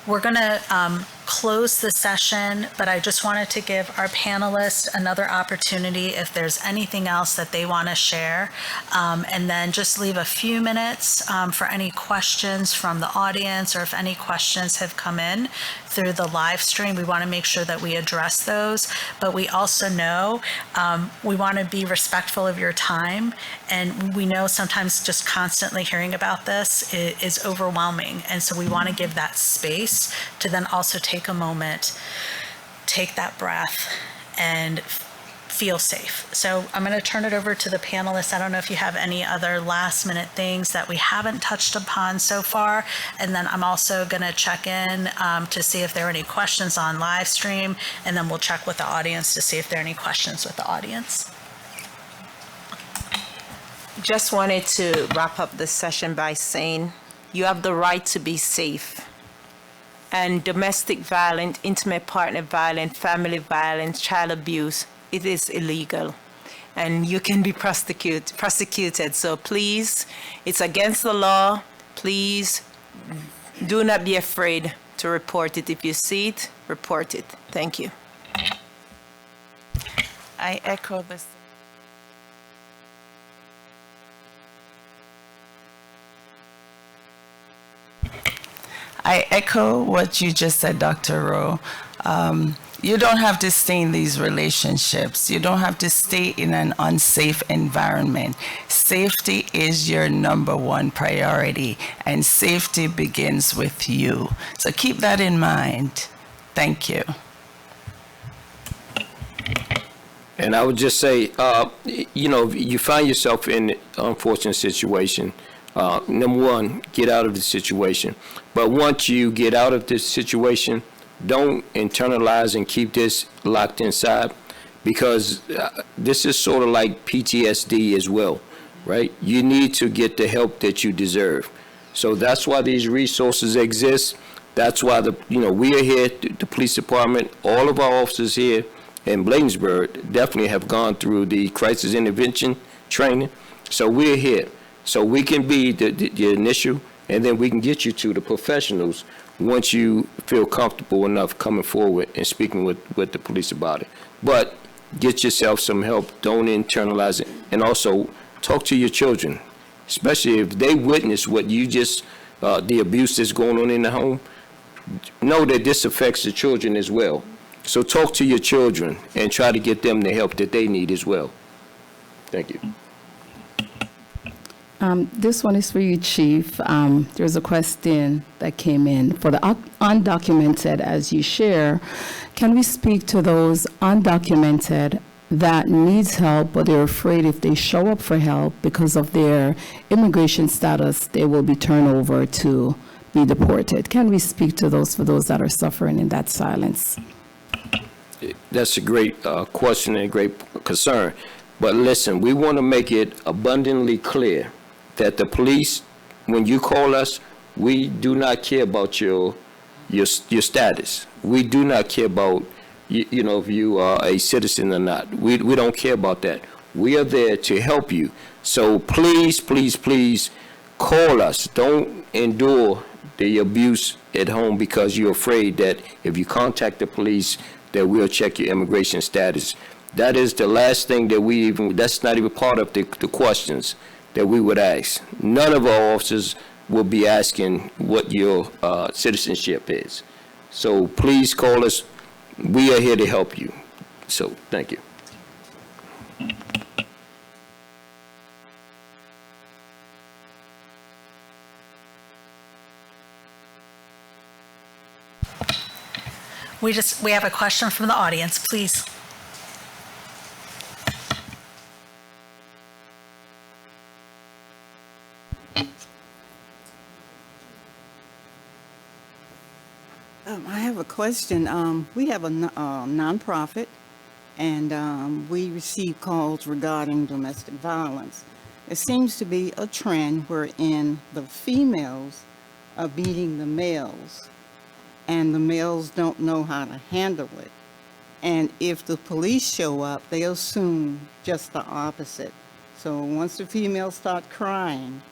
we're going to close the session, but I just wanted to give our panelists another opportunity if there's anything else that they want to share, and then just leave a few minutes for any questions from the audience, or if any questions have come in through the live stream, we want to make sure that we address those. But we also know we want to be respectful of your time, and we know sometimes just constantly hearing about this is overwhelming, and so we want to give that space to then also take a moment, take that breath, and feel safe. So I'm going to turn it over to the panelists. I don't know if you have any other last minute things that we haven't touched upon so far. And then I'm also going to check in to see if there are any questions on live stream, and then we'll check with the audience to see if there are any questions with the audience. Just wanted to wrap up this session by saying you have the right to be safe. And domestic violence, intimate partner violence, family violence, child abuse, it is illegal. And you can be prosecuted. So please, it's against the law. Please do not be afraid to report it. If you see it, report it. Thank you. I echo this. I echo what you just said, Dr. Rowe. You don't have to stay in these relationships. You don't have to stay in an unsafe environment. Safety is your number one priority, and safety begins with you. So keep that in mind. Thank you. And I would just say, you know, if you find yourself in an unfortunate situation, number one, get out of the situation. But once you get out of this situation, don't internalize and keep this locked inside, because this is sort of like PTSD as well, right? You need to get the help that you deserve. So that's why these resources exist. That's why we are here, the police department, all of our officers here in Bladensburg definitely have gone through the crisis intervention training. So we're here. So we can be the initial, and then we can get you to the professionals once you feel comfortable enough coming forward and speaking with the police about it. But get yourself some help. Don't internalize it. And also talk to your children. especially if they witness what you just, the abuse that's going on in the home, know that this affects the children as well. So talk to your children and try to get them the help that they need as well. Thank you. This one is for you, Chief. There's a question that came in. For the undocumented, as you share, can we speak to those undocumented that needs help, but they're afraid if they show up for help because of their immigration status, they will be turned over to be deported? Can we speak to those, for those that are suffering in that silence? That's a great question and a great concern. But listen, we want to make it abundantly clear that the police, when you call us, we do not care about your status. We do not care about you know, if you are a citizen or not. We don't care about that. We are there to help you. So please, please, please call us. Don't endure the abuse at home because you're afraid that if you contact the police, that we'll check your immigration status. That is the last thing that that's not even part of the questions that we would ask. None of our officers will be asking what your citizenship is. So please call us. We are here to help you. So thank you. We have a question from the audience, please. I have a question. We have a nonprofit, and we receive calls regarding domestic violence. It seems to be a trend wherein the females are beating the males, and the males don't know how to handle it. And if the police show up, they assume just the opposite. So once the females start crying,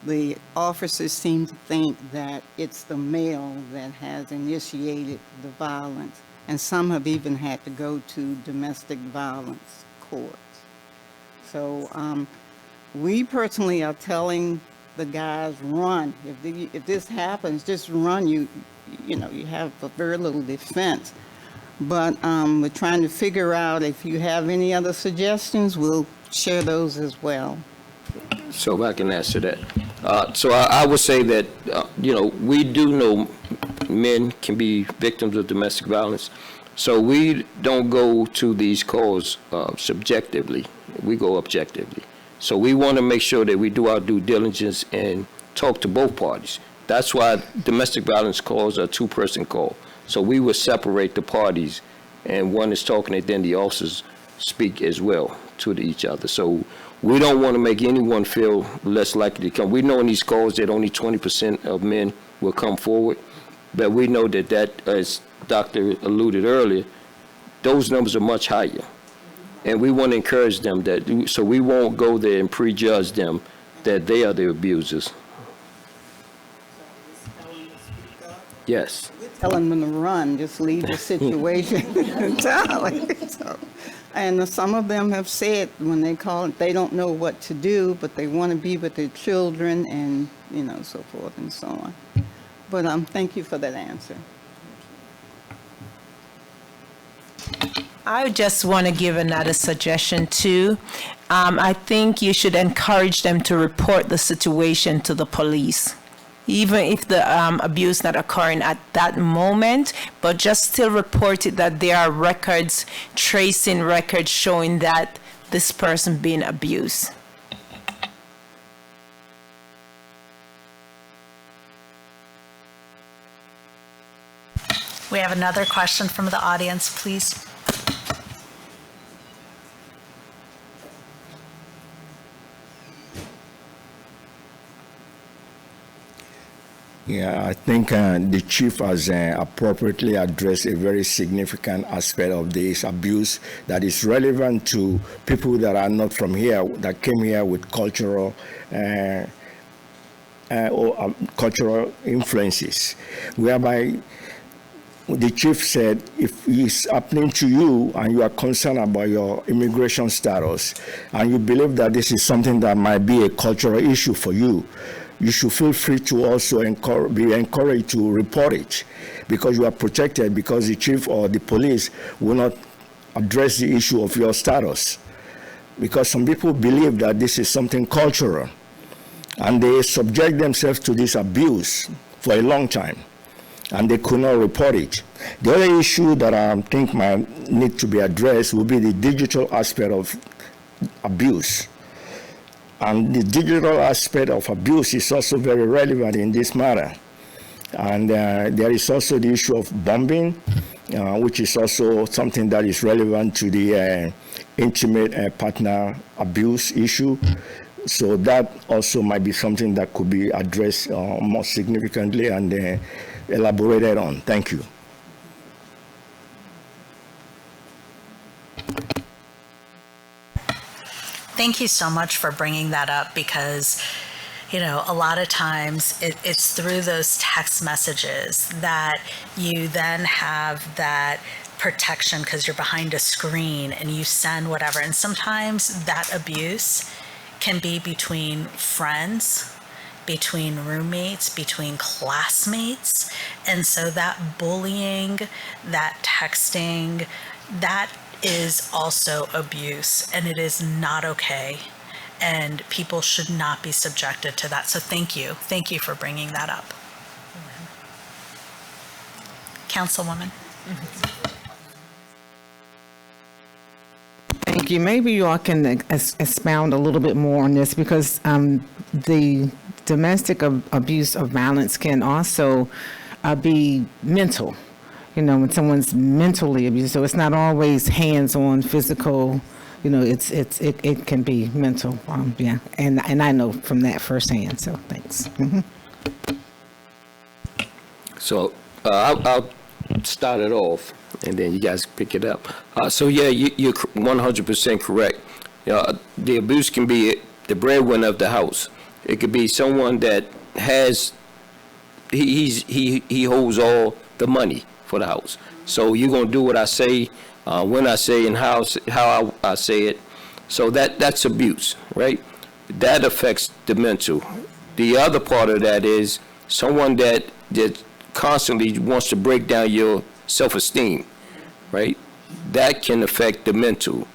the officers seem to think that it's the male that has initiated the violence, and some have even had to go to domestic violence courts. So we personally are telling the guys, run. If this happens, just run. You know, you have very little defense. But we're trying to figure out if you have any other suggestions, we'll share those as well. So if I can answer that. So I would say that, you know, we do know men can be victims of domestic violence. So we don't go to these calls subjectively. We go objectively. So we want to make sure that we do our due diligence and talk to both parties. That's why domestic violence calls are a two-person call. So we would separate the parties, and one is talking, and then the officers speak as well to each other. So we don't want to make anyone feel less likely to come. We know in these calls that only 20% of men will come forward, but we know that, as Dr. alluded earlier, those numbers are much higher. And we want to encourage them that, so we won't go there and prejudge them that they are the abusers. Yes. Telling them to run, just leave the situation entirely. So, and some of them have said when they call it, they don't know what to do, but they want to be with their children and, you know, so forth and so on. But thank you for that answer. I just want to give another suggestion too. I think you should encourage them to report the situation to the police, even if the abuse not occurring at that moment, but just still report it, that there are records, tracing records showing that this person being abused. We have another question from the audience, please. Yeah, I think the chief has appropriately addressed a very significant aspect of this abuse that is relevant to people that are not from here, that came here with cultural cultural influences, whereby the chief said, if it's happening to you and you are concerned about your immigration status and you believe that this is something that might be a cultural issue for you, you should feel free to also be encouraged to report it, because you are protected, because the chief or the police will not address the issue of your status. Because some people believe that this is something cultural, and they subject themselves to this abuse for a long time, and they could not report it. The other issue that I think might need to be addressed will be the digital aspect of abuse. And the digital aspect of abuse is also very relevant in this matter. And there is also the issue of bombing, which is also something that is relevant to the intimate partner abuse issue. So that also might be something that could be addressed more significantly and elaborated on. Thank you. Thank you so much for bringing that up, because, you know, a lot of times it's through those text messages that you then have that protection because you're behind a screen and you send whatever. And sometimes that abuse can be between friends, between roommates, between classmates. And so that bullying, that texting, that is also abuse, and it is not okay, and people should not be subjected to that. So thank you for bringing that up. Councilwoman. Thank you. Maybe you all can expound a little bit more on this, because the domestic abuse of violence can also be mental. You know, when someone's mentally abused, so it's not always hands-on physical. You know, it can be mental. Yeah, and I know from that firsthand. So thanks. Mm-hmm. So I'll start it off, and then you guys pick it up. So yeah, you're 100% correct. The abuse can be the breadwinner of the house. It could be someone that has he holds all the money for the house. So you're gonna do what I say, when I say, and how I say it. So that's abuse, right? That affects the mental. The other part of that is someone that constantly wants to break down your self-esteem, right? That can affect the mental.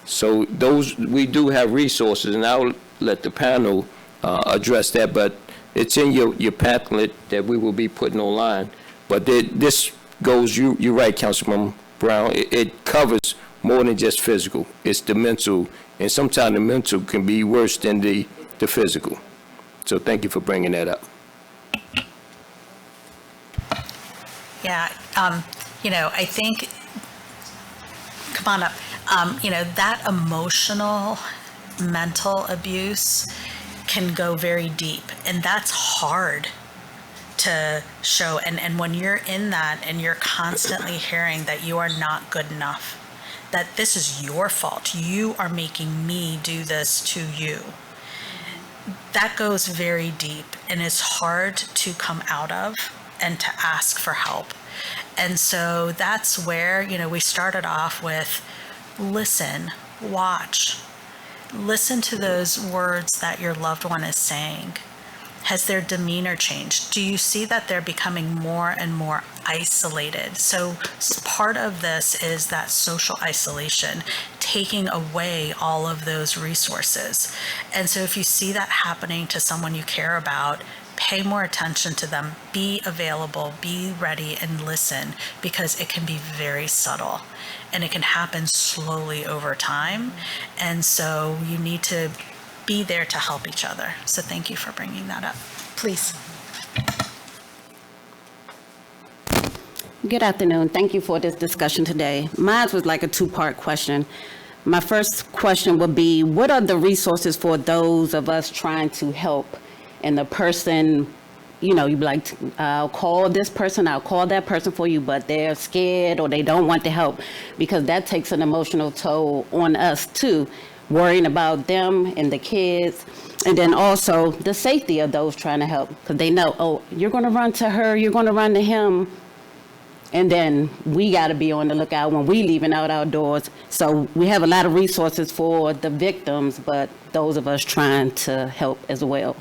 So those, we do have resources, and I'll let the panel address that, but it's in your pamphlet that we will be putting online. But this goes, you're right, Councilman Brown, it covers more than just physical. It's the mental, and sometimes the mental can be worse than the physical. So thank you for bringing that up. Yeah, you know, I think, come on up, you know, that emotional, mental abuse can go very deep, and that's hard to show. And when you're in that and you're constantly hearing that you are not good enough, that this is your fault, you are making me do this to you, that goes very deep and is hard to come out of and to ask for help. And so that's where, you know, we started off with listen, watch, listen to those words that your loved one is saying. Has their demeanor changed? Do you see that they're becoming more and more isolated? So part of this is that social isolation, taking away all of those resources. And so if you see that happening to someone you care about, pay more attention to them, be available, be ready, and listen, because it can be very subtle and it can happen slowly over time. And so you need to be there to help each other. So thank you for bringing that up. Please. Good afternoon. Thank you for this discussion today. Mine was like a two-part question. My first question would be, what are the resources for those of us trying to help? And the person, you know, you'd be like, I'll call this person, I'll call that person for you, but they're scared or they don't want to help, because that takes an emotional toll on us too, worrying about them and the kids. And then also the safety of those trying to help, because they know, oh, you're going to run to her, you're going to run to him. And then we got to be on the lookout when we leaving out our doors. So we have a lot of resources for the victims, but those of us trying to help as well.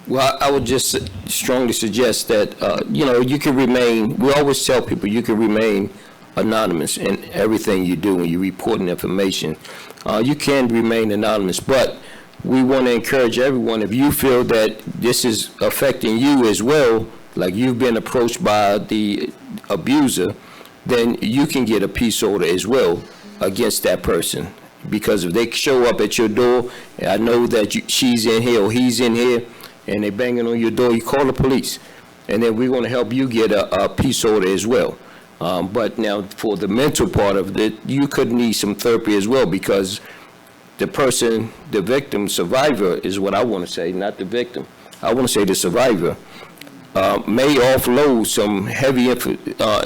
Well, I would just strongly suggest that, you can remain, we always tell people you can remain anonymous in everything you do when you're reporting information. You can remain anonymous, but we want to encourage everyone, if you feel that this is affecting you as well, like you've been approached by the abuser, then you can get a peace order as well against that person. Because if they show up at your door, I know that she's in here or he's in here, and they're banging on your door, you call the police. And then we're going to help you get a peace order as well. But now for the mental part of it, you could need some therapy as well, because the person, the victim, survivor is what I want to say, not the victim. I want to say the survivor may offload some heavy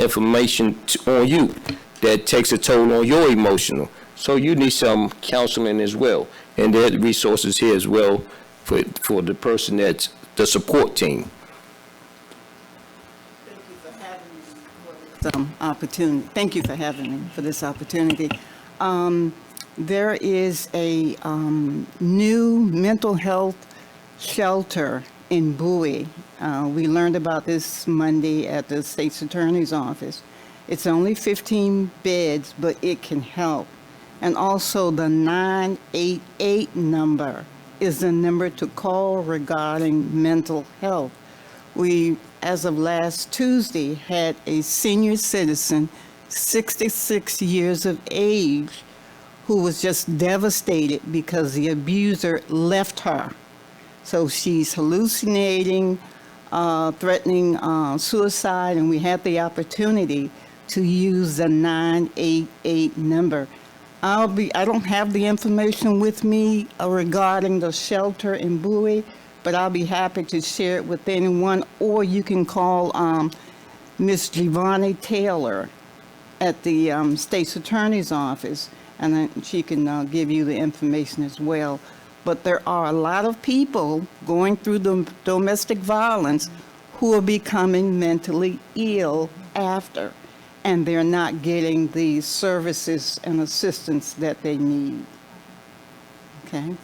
information on you that takes a toll on your emotional. So you need some counseling as well. And there are resources here as well for the person that's the support team. Thank you for having me for this opportunity. There is a new mental health shelter in Bowie. We learned about this Monday at the state's attorney's office. It's only 15 beds, but it can help. And also the 988 number is the number to call regarding mental health. We, as of last Tuesday, had a senior citizen, 66 years of age, who was just devastated because the abuser left her. So she's hallucinating, threatening suicide, and we had the opportunity to use the 988 number. I don't have the information with me regarding the shelter in Bowie, but I'll be happy to share it with anyone, or you can call Miss Giovanni Taylor at the state's attorney's office, and then she can give you the information as well. But there are a lot of people going through the domestic violence who are becoming mentally ill after, and they're not getting the services and assistance that they need. Okay?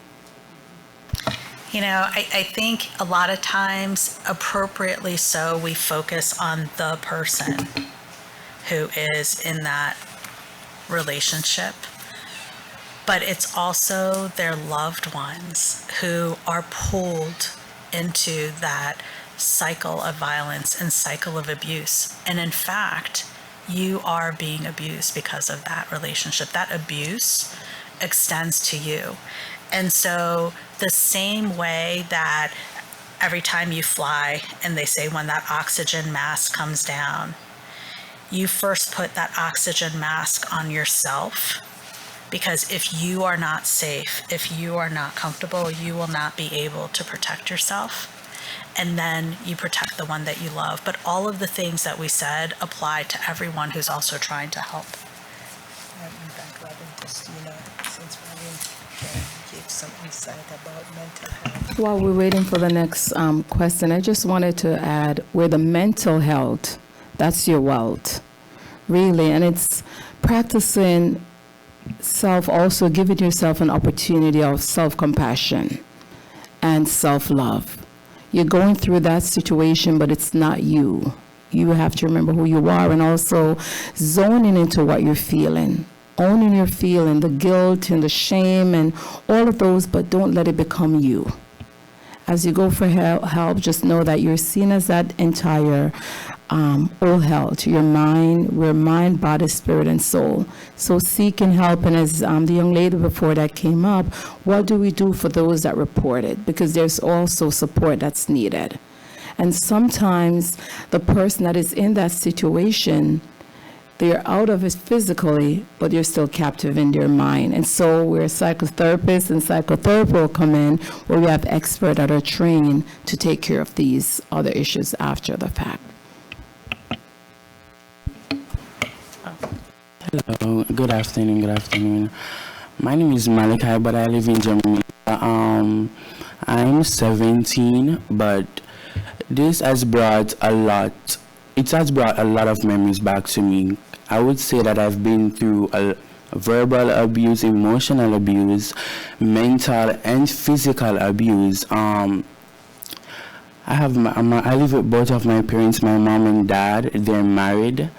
You know, I think a lot of times, appropriately so, we focus on the person who is in that relationship. But it's also their loved ones who are pulled into that cycle of violence and cycle of abuse. And in fact, you are being abused because of that relationship. That abuse extends to you. And so the same way that every time you fly and they say when that oxygen mask comes down, you first put that oxygen mask on yourself, because if you are not safe, if you are not comfortable, you will not be able to protect yourself. And then you protect the one that you love. But all of the things that we said apply to everyone who's also trying to help. While we're waiting for the next question, I just wanted to add, with the mental health, that's your wealth, really. And it's practicing also giving yourself an opportunity of self-compassion and self-love. You're going through that situation, but it's not you. You have to remember who you are, and also zoning into what you're feeling, owning your feeling, the guilt and the shame and all of those, but don't let it become you. As you go for help, just know that you're seen as that entire all health, your mind, we're mind, body, spirit, and soul. So seeking help, and as the young lady before that came up, what do we do for those that report it? Because there's also support that's needed. And sometimes the person that is in that situation, they're out of it physically, but they're still captive in their mind. And so where psychotherapists and psychotherapy will come in, where we have experts that are trained to take care of these other issues after the fact. Hello, good afternoon. My name is Malachi, but I live in Jamaica. I'm 17, but This has brought a lot. It has brought a lot of memories back to me. I would say that I've been through verbal abuse, emotional abuse, mental and physical abuse. I live with both of my parents, my mom and dad. They're married,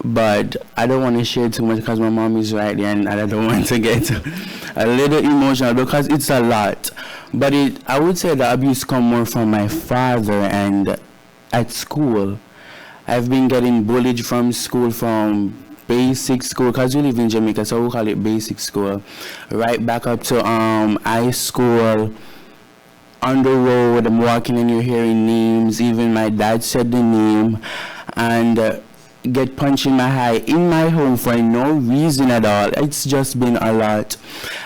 but I don't want to share too much because my mom is right there, and I don't want to get a little emotional because it's a lot. But I would say the abuse come more from my father, and at school, I've been getting bullied from school, from basic school, because we live in Jamaica, so we call it basic school, right back up to high school. On the road, I'm walking and you're hearing names. Even my dad said the name, and get punched in my eye in my home for no reason at all. It's just been a lot.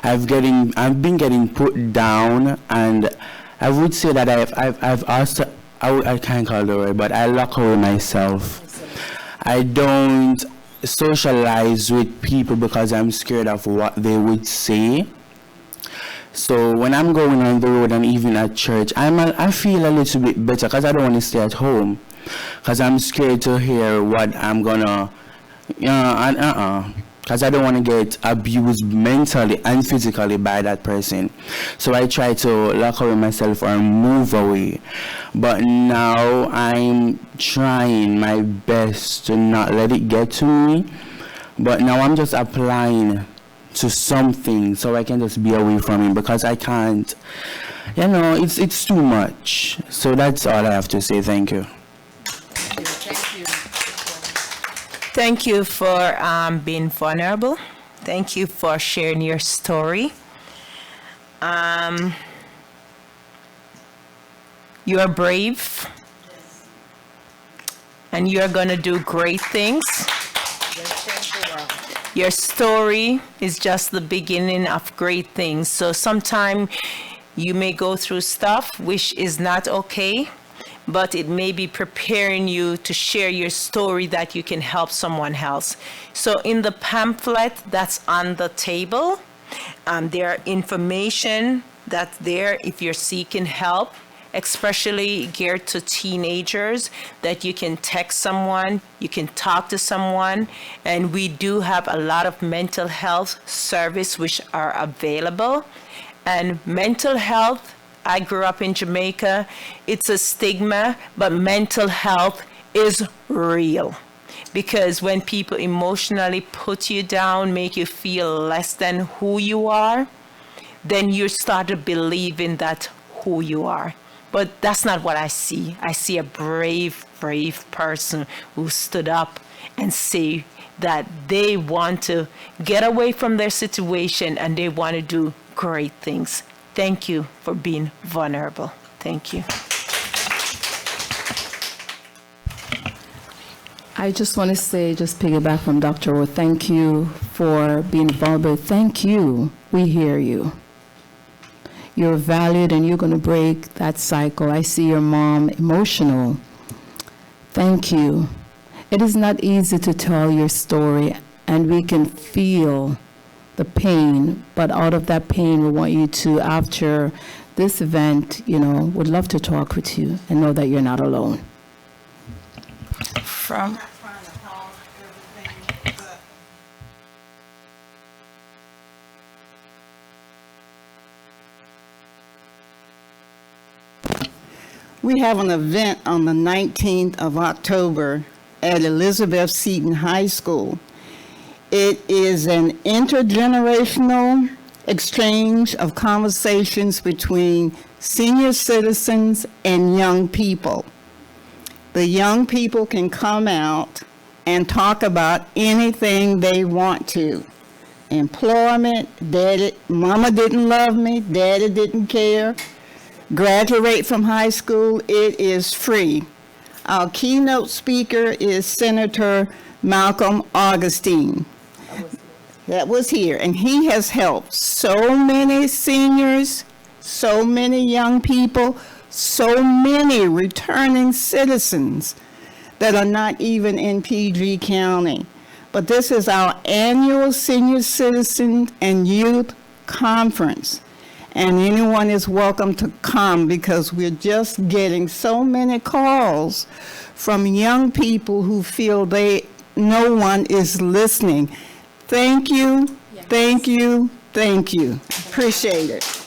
I've been getting put down, and I would say that I've also, I can't call the word, but I lock away myself. I don't socialize with people because I'm scared of what they would say. So when I'm going on the road and even at church, I feel a little bit better because I don't want to stay at home, because I'm scared to hear what I'm gonna, because I don't want to get abused mentally and physically by that person. So I try to lock away myself or move away. But now I'm trying my best to not let it get to me. But now I'm just applying to something so I can just be away from it, because I can't, it's too much. So that's all I have to say. Thank you. Thank you for being vulnerable. Thank you for sharing your story. You are brave, and you are going to do great things. Your story is just the beginning of great things. So sometimes you may go through stuff which is not okay, but it may be preparing you to share your story that you can help someone else. So in the pamphlet that's on the table, there are information that's there if you're seeking help, especially geared to teenagers, that you can text someone, you can talk to someone, and we do have a lot of mental health service which are available. And mental health, I grew up in Jamaica, it's a stigma, but mental health is real. Because when people emotionally put you down, make you feel less than who you are, then you start to believe in that who you are. But that's not what I see. I see a brave, brave person who stood up and say that they want to get away from their situation and they want to do great things. Thank you for being vulnerable. Thank you. I just want to say, just piggyback from Dr. O, thank you for being vulnerable. Thank you. We hear you. You're valued and you're going to break that cycle. I see your mom emotional. Thank you. It is not easy to tell your story, and we can feel the pain, but out of that pain, we want you to, after this event, would love to talk with you and know that you're not alone. We have an event on the 19th of October at Elizabeth Seton High School. It is an intergenerational exchange of conversations between senior citizens and young people. The young people can come out and talk about anything they want to. Employment, mama didn't love me, daddy didn't care. Graduate from high school, it is free. Our keynote speaker is Senator Malcolm Augustine. That was here, and he has helped so many seniors, so many young people, so many returning citizens that are not even in PG County. But this is our annual Senior Citizen and Youth Conference. And anyone is welcome to come because we're just getting so many calls from young people who feel no one is listening. Thank you, thank you, thank you. Appreciate it.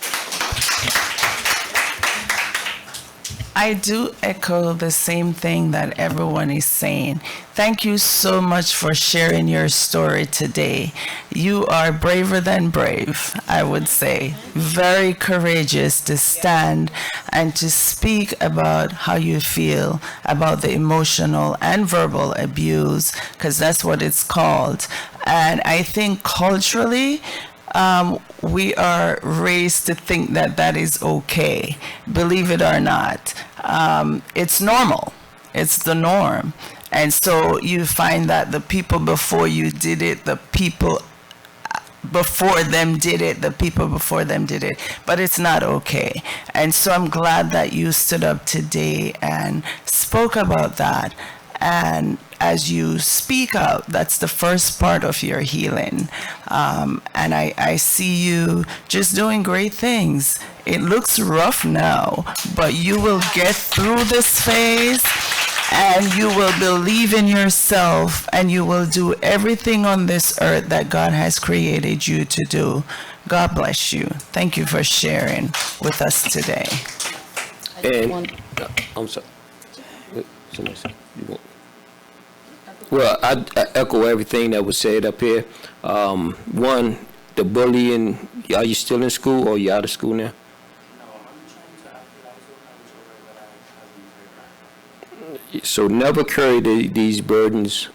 I do echo the same thing that everyone is saying. Thank you so much for sharing your story today. You are braver than brave, I would say. Very courageous to stand and to speak about how you feel about the emotional and verbal abuse, because that's what it's called. And I think culturally, we are raised to think that that is okay, believe it or not. It's normal. It's the norm. And so you find that the people before you did it, the people before them did it, the people before them did it, but it's not okay. And so I'm glad that you stood up today and spoke about that. And as you speak out, that's the first part of your healing. And I see you just doing great things. It looks rough now, but you will get through this phase and you will believe in yourself and you will do everything on this earth that God has created you to do. God bless you. Thank you for sharing with us today. And I'm sorry. Well, I echo everything that was said up here. One, the bullying, are you still in school or are you out of school now? So never carry these burdens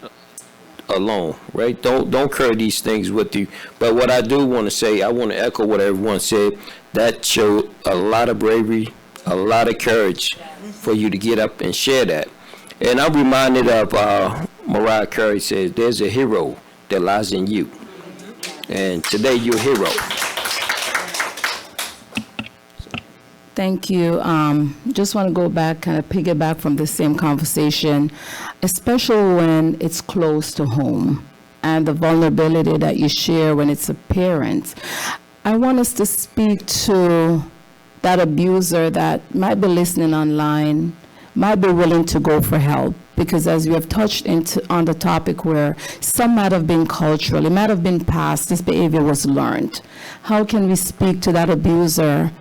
alone, right? Don't carry these things with you. But what I do want to say, I want to echo what everyone said. That showed a lot of bravery, a lot of courage for you to get up and share that. And I'm reminded of Mariah Carey says, there's a hero that lies in you. And today you're a hero. Thank you. Just want to go back, kind of piggyback from the same conversation, especially when it's close to home and the vulnerability that you share when it's a parent. I want us to speak to that abuser that might be listening online, might be willing to go for help, because as we have touched on the topic where some might have been cultural, it might have been passed, this behavior was learned. How can we speak to that abuser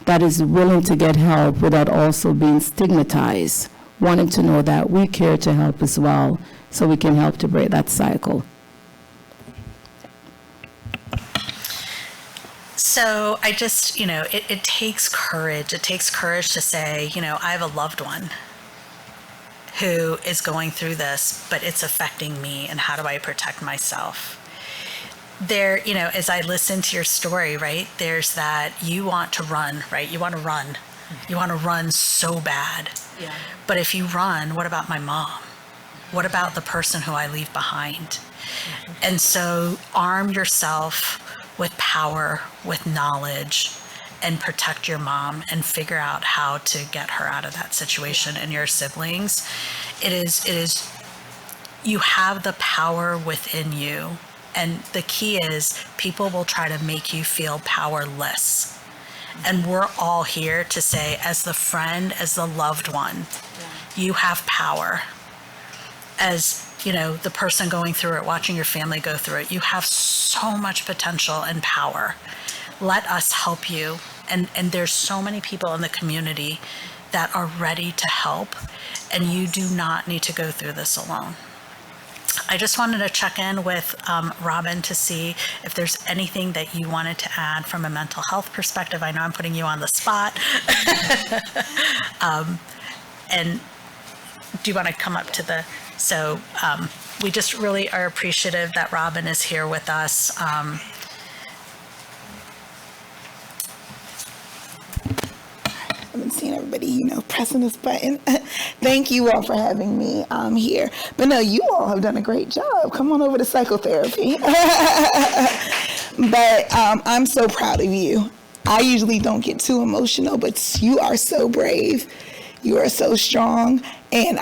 that is willing to get help without also being stigmatized, wanting to know that we care to help as well, so we can help to break that cycle? So I just, it takes courage. It takes courage to say, I have a loved one who is going through this, but it's affecting me, and how do I protect myself? There, as I listen to your story, right, there's that you want to run, right? You want to run. You want to run so bad. Yeah. But if you run, what about my mom? What about the person who I leave behind? Mm-hmm. And so arm yourself with power, with knowledge, and protect your mom and figure out how to get her out of that situation, and your siblings. It is, you have the power within you. And the key is people will try to make you feel powerless. And we're all here to say, as the friend, as the loved one, you have power. As the person going through it, watching your family go through it, you have so much potential and power. Let us help you. And there's so many people in the community that are ready to help, and you do not need to go through this alone. I just wanted to check in with Robin to see if there's anything that you wanted to add from a mental health perspective. I know I'm putting you on the spot. And do you want to come up to the... So we just really are appreciative that Robin is here with us. I haven't seen everybody, pressing this button. Thank you all for having me here. But no, you all have done a great job. Come on over to psychotherapy. But I'm so proud of you. I usually don't get too emotional, but you are so brave. You are so strong, and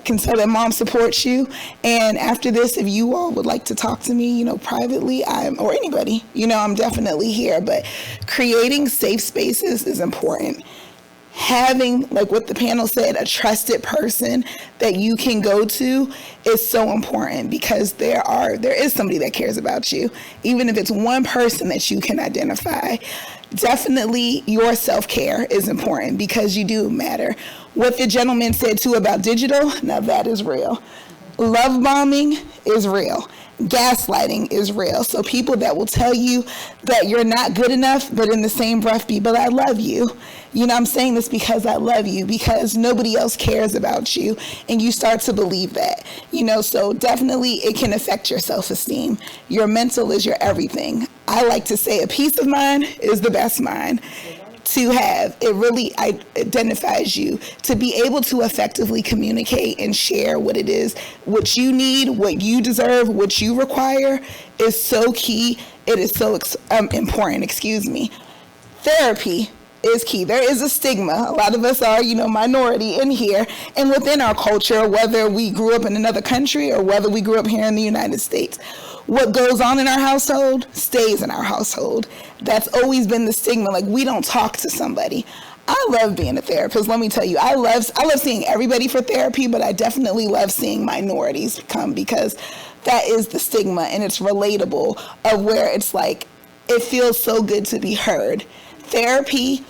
can tell that mom supports you. And after this, if you all would like to talk to me, privately, or anybody, I'm definitely here. But creating safe spaces is important. Having, like what the panel said, a trusted person that you can go to is so important, because there is somebody that cares about you, even if it's one person that you can identify. Definitely your self-care is important, because you do matter. What the gentleman said too about digital, now that is real. Love bombing is real. Gaslighting is real. So people that will tell you that you're not good enough, but in the same breath be, but I love you. I'm saying this because I love you, because nobody else cares about you, and you start to believe that. So definitely it can affect your self-esteem. Your mental is your everything. I like to say a peace of mind is the best mind to have. It really identifies you to be able to effectively communicate and share what it is, what you need, what you deserve, what you require is so key. It is so important, Therapy is key. There is a stigma. A lot of us are, minority in here and within our culture, whether we grew up in another country or whether we grew up here in the United States. What goes on in our household stays in our household. That's always been the stigma. Like, we don't talk to somebody. I love being a therapist. Let me tell you, I love seeing everybody for therapy, but I definitely love seeing minorities come, because that is the stigma, and it's relatable, of where it's like, it feels so good to be heard. Therapy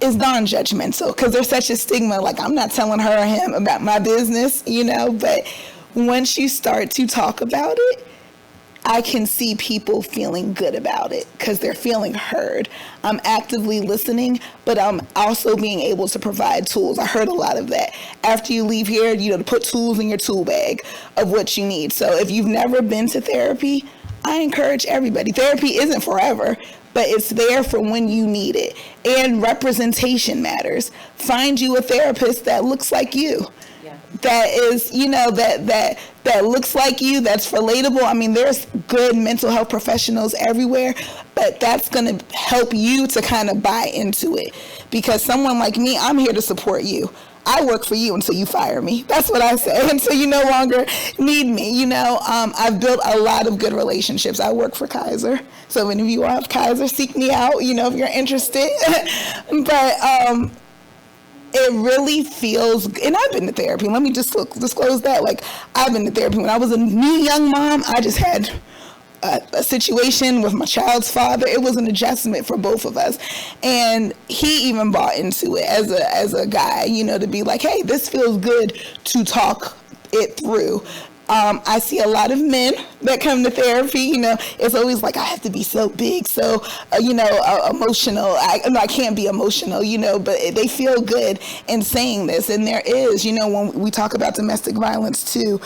is non-judgmental, because there's such a stigma, like, I'm not telling her or him about my business, but once you start to talk about it, I can see people feeling good about it, because they're feeling heard. I'm actively listening, but I'm also being able to provide tools. I heard a lot of that. After you leave here, to put tools in your tool bag of what you need. So if you've never been to therapy, I encourage everybody. Therapy isn't forever, but it's there for when you need it. And representation matters. Find you a therapist that looks like you. That is, that looks like you, that's relatable. I mean, there's good mental health professionals everywhere, but that's going to help you to kind of buy into it. Because someone like me, I'm here to support you. I work for you until you fire me. That's what I say, until you no longer need me. I've built a lot of good relationships. I work for Kaiser. So if you have Kaiser, seek me out, if you're interested. But, it really feels, and I've been to therapy. Let me just disclose that. Like, I've been to therapy. When I was a new young mom, I just had a situation with my child's father. It was an adjustment for both of us. And he even bought into it as a guy, to be like, hey, this feels good to talk it through. I see a lot of men that come to therapy, it's always like, I have to be so big, so, emotional. I can't be emotional, but they feel good in saying this. And there is, when we talk about domestic violence too,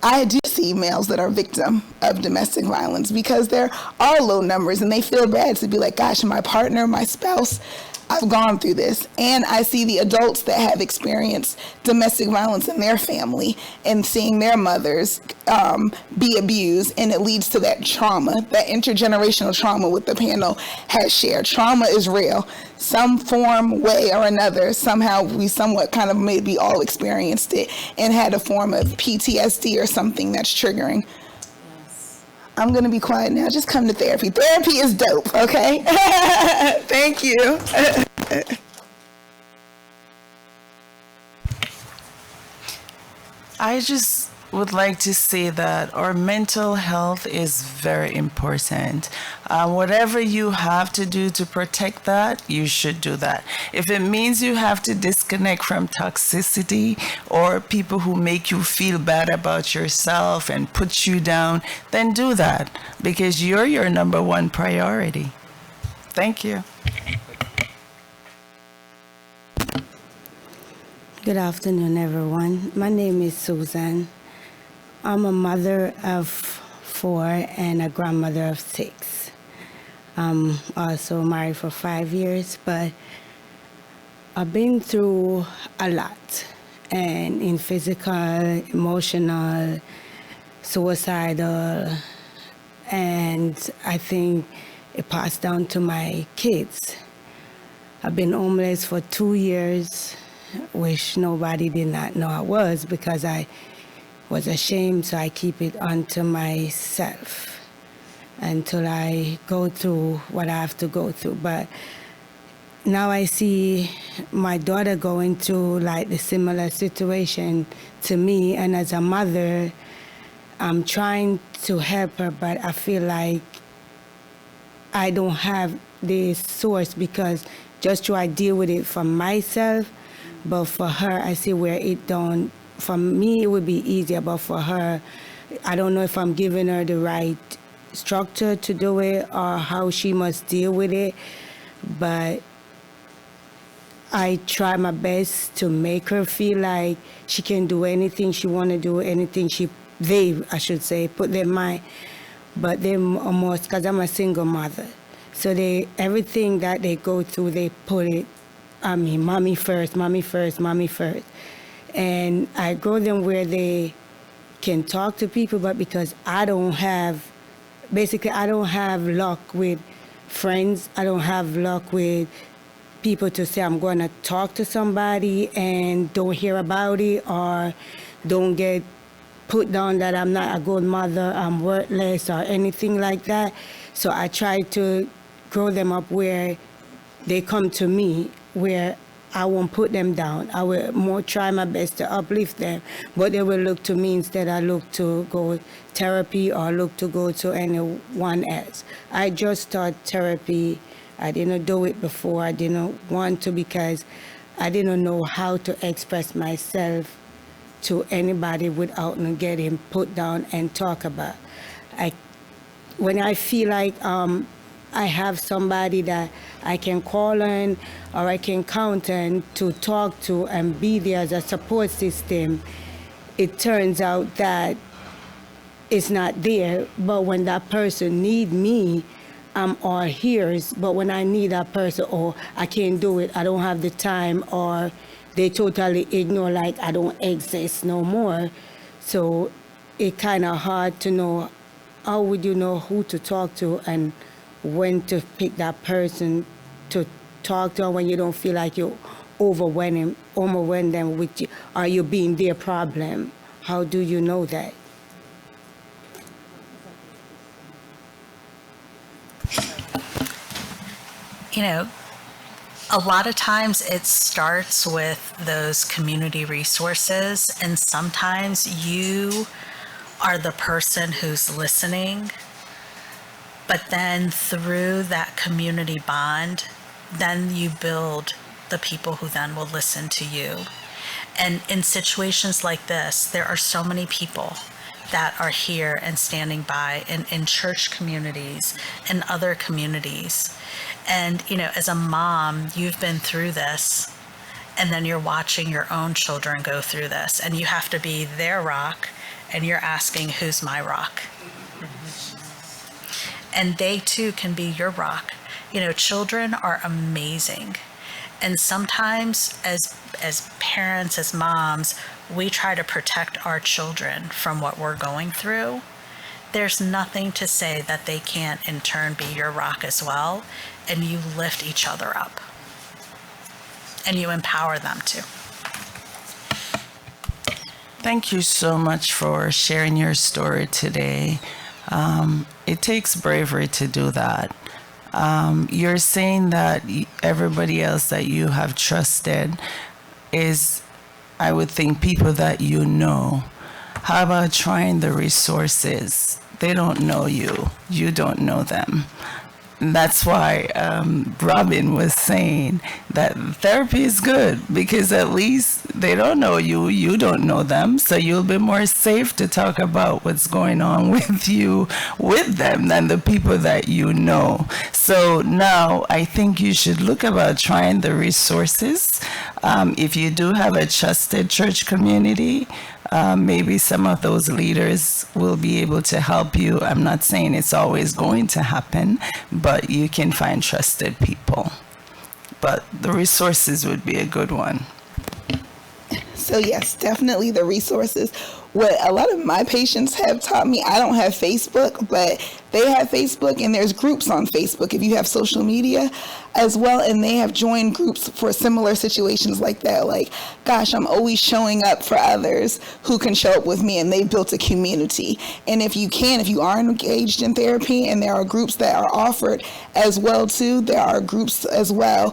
I do see males that are victim of domestic violence, because there are low numbers, and they feel bad to be like, gosh, my partner, my spouse, I've gone through this. And I see the adults that have experienced domestic violence in their family and seeing their mothers be abused, and it leads to that trauma, that intergenerational trauma what the panel has shared. Trauma is real. Some form, way or another, somehow we somewhat kind of maybe all experienced it and had a form of PTSD or something that's triggering. I'm going to be quiet now. Just come to therapy. Therapy is dope, okay? Thank you. I just would like to say that our mental health is very important. Whatever you have to do to protect that, you should do that. If it means you have to disconnect from toxicity or people who make you feel bad about yourself and put you down, then do that, because you're your number one priority. Thank you. Good afternoon, everyone. My name is Susan. I'm a mother of 4 and a grandmother of 6. I'm also married for 5 years, but I've been through a lot, and in physical, emotional, suicidal, and I think it passed down to my kids. I've been homeless for 2 years, which nobody did not know I was because I was ashamed, so I keep it unto myself until I go through what I have to go through. But now I see my daughter going through like the similar situation to me, and as a mother, I'm trying to help her, but I feel like I don't have the source because just try to deal with it for myself, but for her, I see where it don't. For me, it would be easier, but for her, I don't know if I'm giving her the right structure to do it or how she must deal with it, but I try my best to make her feel like she can do anything she want to do, anything I should say, put their mind. But they almost, because I'm a single mother, so everything that they go through, they put it, mommy first, mommy first, mommy first. And I go them where they can talk to people, but because I don't have luck with friends, I don't have luck with people to say I'm going to talk to somebody and don't hear about it or don't get put down that I'm not a good mother, I'm worthless or anything like that. So I try to grow them up where they come to me, where I won't put them down. I will more try my best to uplift them, but they will look to me instead I look to go therapy or look to go to anyone else. I just started therapy. I didn't do it before. I didn't want to because I didn't know how to express myself to anybody without getting put down and talk about. When I feel like I have somebody that I can call on or I can count on to talk to and be there as a support system, it turns out that it's not there. But when that person need me, I'm all ears. But when I need that person, or I can't do it, I don't have the time, or they totally ignore like I don't exist no more. So it's kind of hard to know how would you know who to talk to and when to pick that person to talk to when you don't feel like you're overwhelm them with you, or you being their problem. How do you know that? A lot of times it starts with those community resources, and sometimes you are the person who's listening, but then through that community bond, then you build the people who then will listen to you. And in situations like this, there are so many people that are here and standing by in church communities and other communities. And, as a mom, you've been through this, and then you're watching your own children go through this, and you have to be their rock, and you're asking, who's my rock? And they too can be your rock. Children are amazing. And sometimes as parents, as moms, we try to protect our children from what we're going through. There's nothing to say that they can't in turn be your rock as well, and you lift each other up and you empower them to. Thank you so much for sharing your story today. It takes bravery to do that. You're saying that everybody else that you have trusted is, I would think, people that you know. How about trying the resources? They don't know you. You don't know them. And that's why Robin was saying that therapy is good, because at least they don't know you, you don't know them, so you'll be more safe to talk about what's going on with you, with them, than the people that you know. So now I think you should look about trying the resources. If you do have a trusted church community, maybe some of those leaders will be able to help you. I'm not saying it's always going to happen, but you can find trusted people. But the resources would be a good one. So yes, definitely the resources. What a lot of my patients have taught me, I don't have Facebook, but they have Facebook, and there's groups on Facebook if you have social media as well, and they have joined groups for similar situations like that. Like, gosh, I'm always showing up for others who can show up with me, and they've built a community. And if you are engaged in therapy, and there are groups that are offered as well too, there are groups as well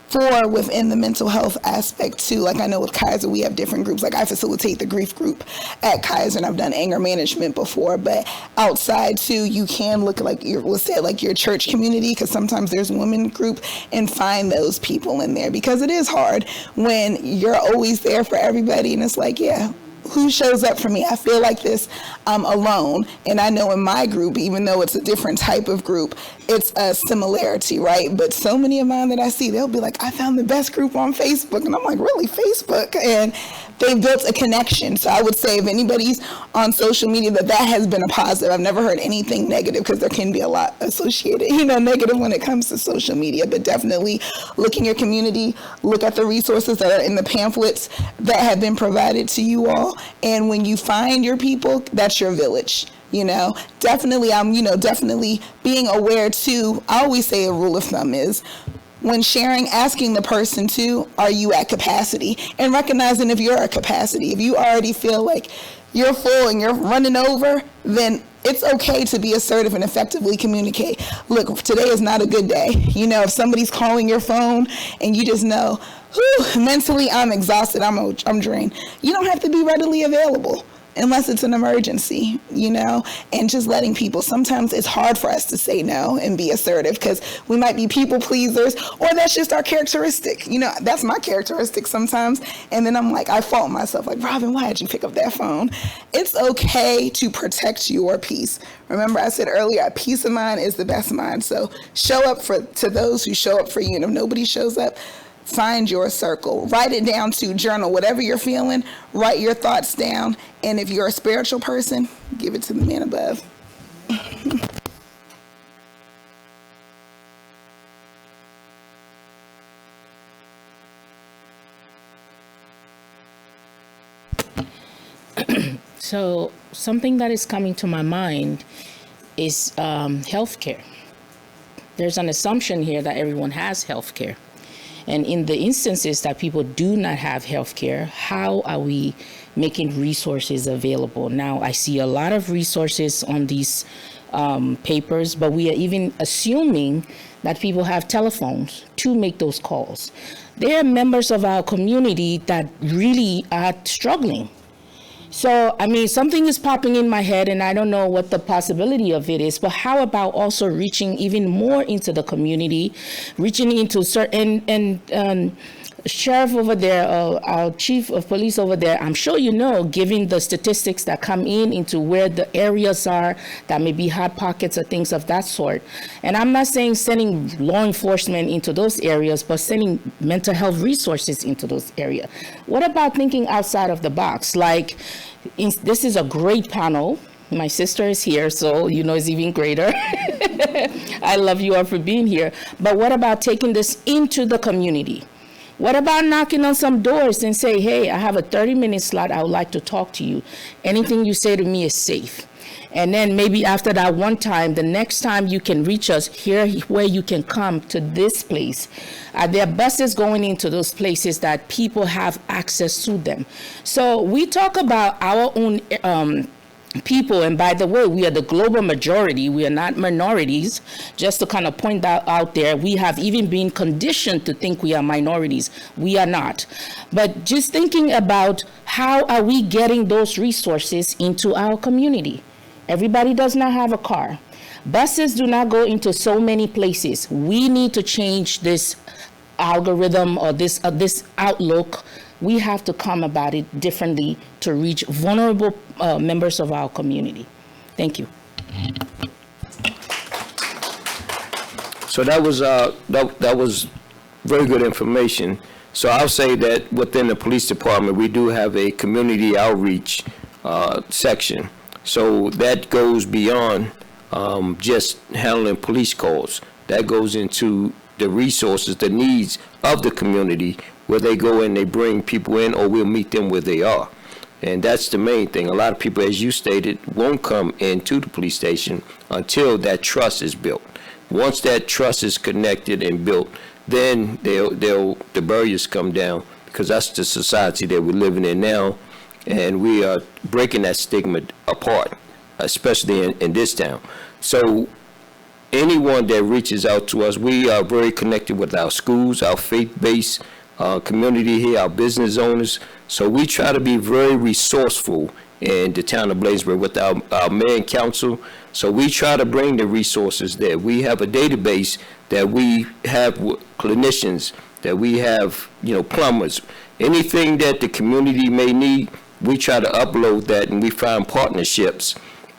for within the mental health aspect too. Like I know with Kaiser, we have different groups. Like I facilitate the grief group at Kaiser, and I've done anger management before. But outside too, you can look like your church community, because sometimes there's women group, and find those people in there, because it is hard when you're always there for everybody, and it's like, yeah, who shows up for me? I feel like this alone. And I know in my group, even though it's a different type of group, it's a similarity, right? But so many of mine that I see, they'll be like, I found the best group on Facebook. And I'm like, really, Facebook? And they've built a connection. So I would say if anybody's on social media, that has been a positive. I've never heard anything negative, because there can be a lot associated, negative when it comes to social media. But definitely look in your community, look at the resources that are in the pamphlets that have been provided to you all. And when you find your people, that's your village. Definitely, definitely being aware too. I always say a rule of thumb is, when sharing, asking the person too, are you at capacity? And recognizing if you're at capacity. If you already feel like you're full and you're running over, then it's okay to be assertive and effectively communicate. Look, today is not a good day. If somebody's calling your phone and you just know, mentally I'm exhausted, I'm drained. You don't have to be readily available unless it's an emergency, and just letting people. Sometimes it's hard for us to say no and be assertive, because we might be people pleasers, or that's just our characteristic. That's my characteristic sometimes. And then I'm like, I fault myself, like, Robin, why did you pick up that phone? It's okay to protect your peace. Remember, I said earlier, peace of mind is the best mind. So show up to those who show up for you. And if nobody shows up, find your circle. Write it down to journal. Whatever you're feeling, write your thoughts down. And if you're a spiritual person, give it to the man above. So something that is coming to my mind is healthcare. There's an assumption here that everyone has healthcare. And in the instances that people do not have health care, how are we making resources available? Now, I see a lot of resources on these papers, but we are even assuming that people have telephones to make those calls. There are members of our community that really are struggling. So, something is popping in my head, and I don't know what the possibility of it is, but how about also reaching even more into the community, reaching into certain, and Sheriff over there, our Chief of Police over there, I'm sure giving the statistics that come into where the areas are that may be hot pockets or things of that sort. And I'm not saying sending law enforcement into those areas, but sending mental health resources into those areas. What about thinking outside of the box? Like, this is a great panel. My sister is here, so it's even greater. I love you all for being here. But what about taking this into the community? What about knocking on some doors and say, hey, I have a 30-minute slot. I would like to talk to you. Anything you say to me is safe. And then maybe after that one time, the next time you can reach us, here where you can come to this place. There are buses going into those places that people have access to them. So we talk about our own people, and by the way, we are the global majority. We are not minorities. Just to kind of point that out there, we have even been conditioned to think we are minorities. We are not. But just thinking about how are we getting those resources into our community? Everybody does not have a car. Buses do not go into so many places. We need to change this algorithm or this outlook. We have to come about it differently to reach vulnerable members of our community. Thank you. So that was very good information. So I'll say that within the police department, we do have a community outreach section. So that goes beyond just handling police calls. That goes into the resources, the needs of the community where they go and they bring people in, or we'll meet them where they are. And that's the main thing. A lot of people, as you stated, won't come into the police station until that trust is built. Once that trust is connected and built, then the barriers come down, because that's the society that we're living in now, and we are breaking that stigma apart, especially in this town. So anyone that reaches out to us, we are very connected with our schools, our faith-based community here, our business owners. So we try to be very resourceful in the town of Bladensburg with our mayor and council. So we try to bring the resources there. We have a database that we have clinicians, that we have, plumbers. Anything that the community may need, we try to upload that, and we find partnerships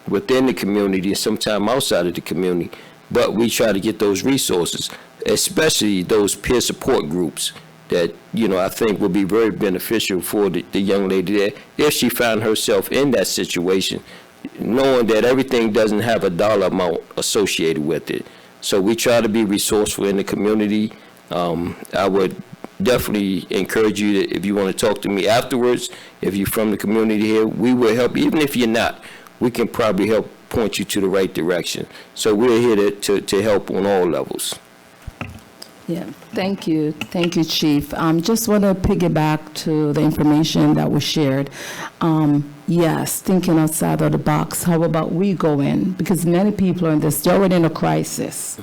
within the community and sometimes outside of the community. But we try to get those resources, especially those peer support groups that, I think would be very beneficial for the young lady there if she found herself in that situation, knowing that everything doesn't have a dollar amount associated with it. So we try to be resourceful in the community. I would definitely encourage you to, if you want to talk to me afterwards, if you're from the community here, we will help. Even if you're not, we can probably help point you to the right direction. So we're here to help on all levels. Yeah, thank you, Chief. Just want to piggyback to the information that was shared. Yes, thinking outside of the box. How about we go in? Because many people are in this, they're already in a crisis.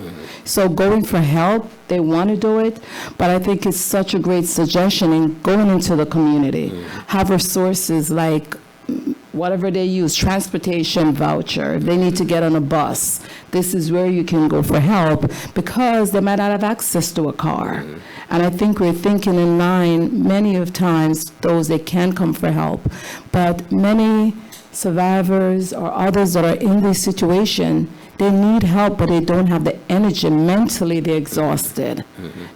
So going for help, they want to do it, but I think it's such a great suggestion in going into the community. Have resources like whatever they use, transportation voucher, if they need to get on a bus, this is where you can go for help, because they might not have access to a car. And I think we're thinking in line many of times those that can come for help, but many survivors or others that are in this situation, they need help, but they don't have the energy. Mentally, they're exhausted.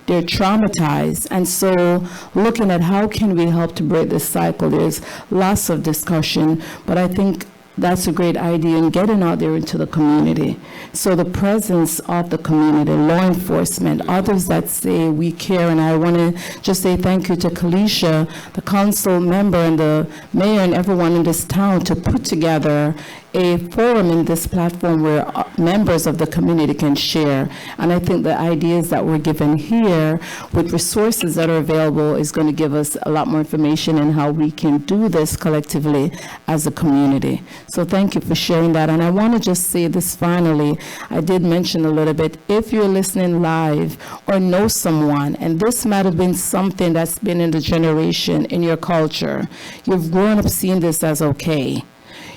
They're traumatized. And so looking at how can we help to break this cycle, there's lots of discussion, but I think that's a great idea in getting out there into the community. So the presence of the community, law enforcement, others that say we care, and I want to just say thank you to Kalisha, the council member and the mayor and everyone in this town to put together a forum in this platform where members of the community can share. And I think the ideas that were given here with resources that are available is going to give us a lot more information on how we can do this collectively as a community. So thank you for sharing that. And I want to just say this finally. I did mention a little bit, if you're listening live or know someone, and this might have been something that's been in the generation, in your culture, you've grown up seeing this as okay.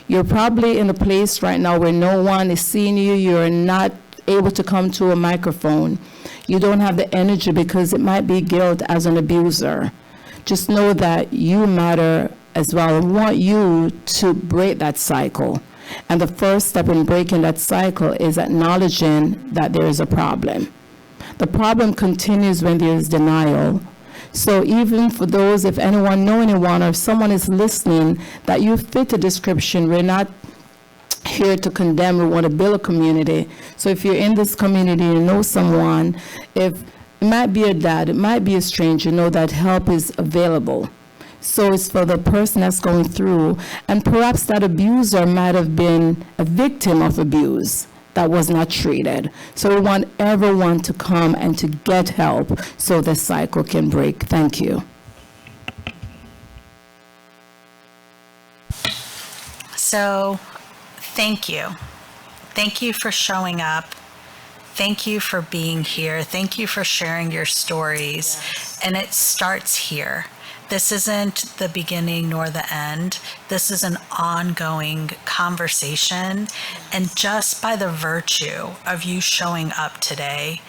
You're probably in a place right now where no one is seeing you. You're not able to come to a microphone. You don't have the energy because it might be guilt as an abuser. Just know that you matter as well. I want you to break that cycle. And the first step in breaking that cycle is acknowledging that there is a problem. The problem continues when there is denial. So even for those, if anyone know anyone or if someone is listening, that you fit the description, we're not here to condemn, we want to build a community. So if you're in this community and you know someone, if it might be a dad, it might be a stranger, know that help is available. So it's for the person that's going through, and perhaps that abuser might have been a victim of abuse that was not treated. So we want everyone to come and to get help so the cycle can break. Thank you. So, thank you. Thank you for showing up. Thank you for being here. Thank you for sharing your stories. Yes. And it starts here. This isn't the beginning nor the end. This is an ongoing conversation. And just by the virtue of you showing up today,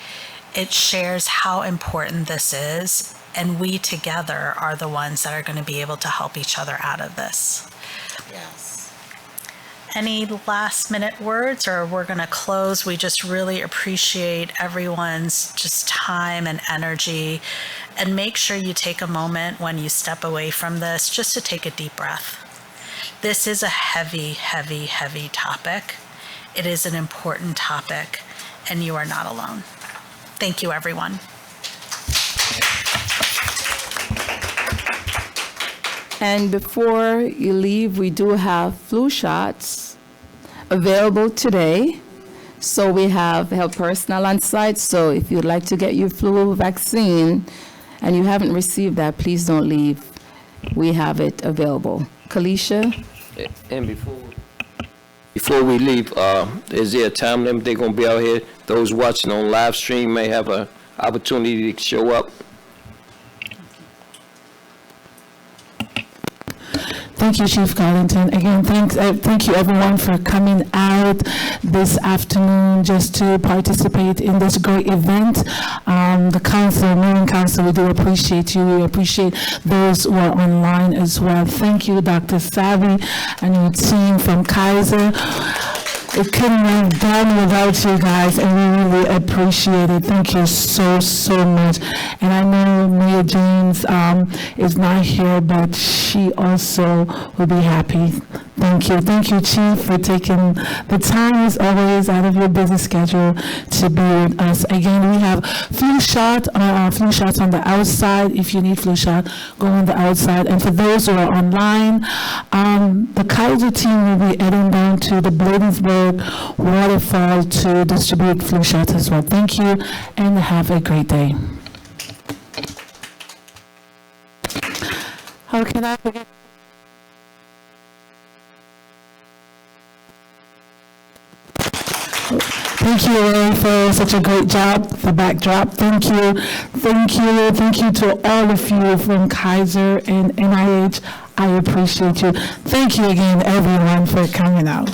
it shares how important this is. And we together are the ones that are going to be able to help each other out of this. Yes. Any last minute words, or we're going to close? We just really appreciate everyone's just time and energy. And make sure you take a moment when you step away from this just to take a deep breath. This is a heavy, heavy, heavy topic. It is an important topic, and you are not alone. Thank you, everyone. And before you leave, we do have flu shots available today. So we have health personnel on site. So if you'd like to get your flu vaccine and you haven't received that, please don't leave. We have it available. Kalisha? And before we leave, is there a time limit they're going to be out here? Those watching on live stream may have an opportunity to show up. Thank you, Chief Collington. Again, thank you everyone for coming out this afternoon just to participate in this great event. The council, Mayor and Council, we do appreciate you. We appreciate those who are online as well. Thank you, Dr. Savvy and your team from Kaiser. It couldn't have done without you guys, and we really appreciate it. Thank you so, so much. And I know Mayor James is not here, but she also will be happy. Thank you. Thank you, Chief, for taking the time, as always, out of your busy schedule to be with us. Again, we have flu shots on the outside. If you need flu shot, go on the outside. And for those who are online, the Kaiser team will be heading down to the Bladensburg waterfall to distribute flu shots as well. Thank you, and have a great day. How can I forget? Thank you, Ray, for such a great job, the backdrop. Thank you. Thank you to all of you from Kaiser and NIH. I appreciate you. Thank you again, everyone, for coming out.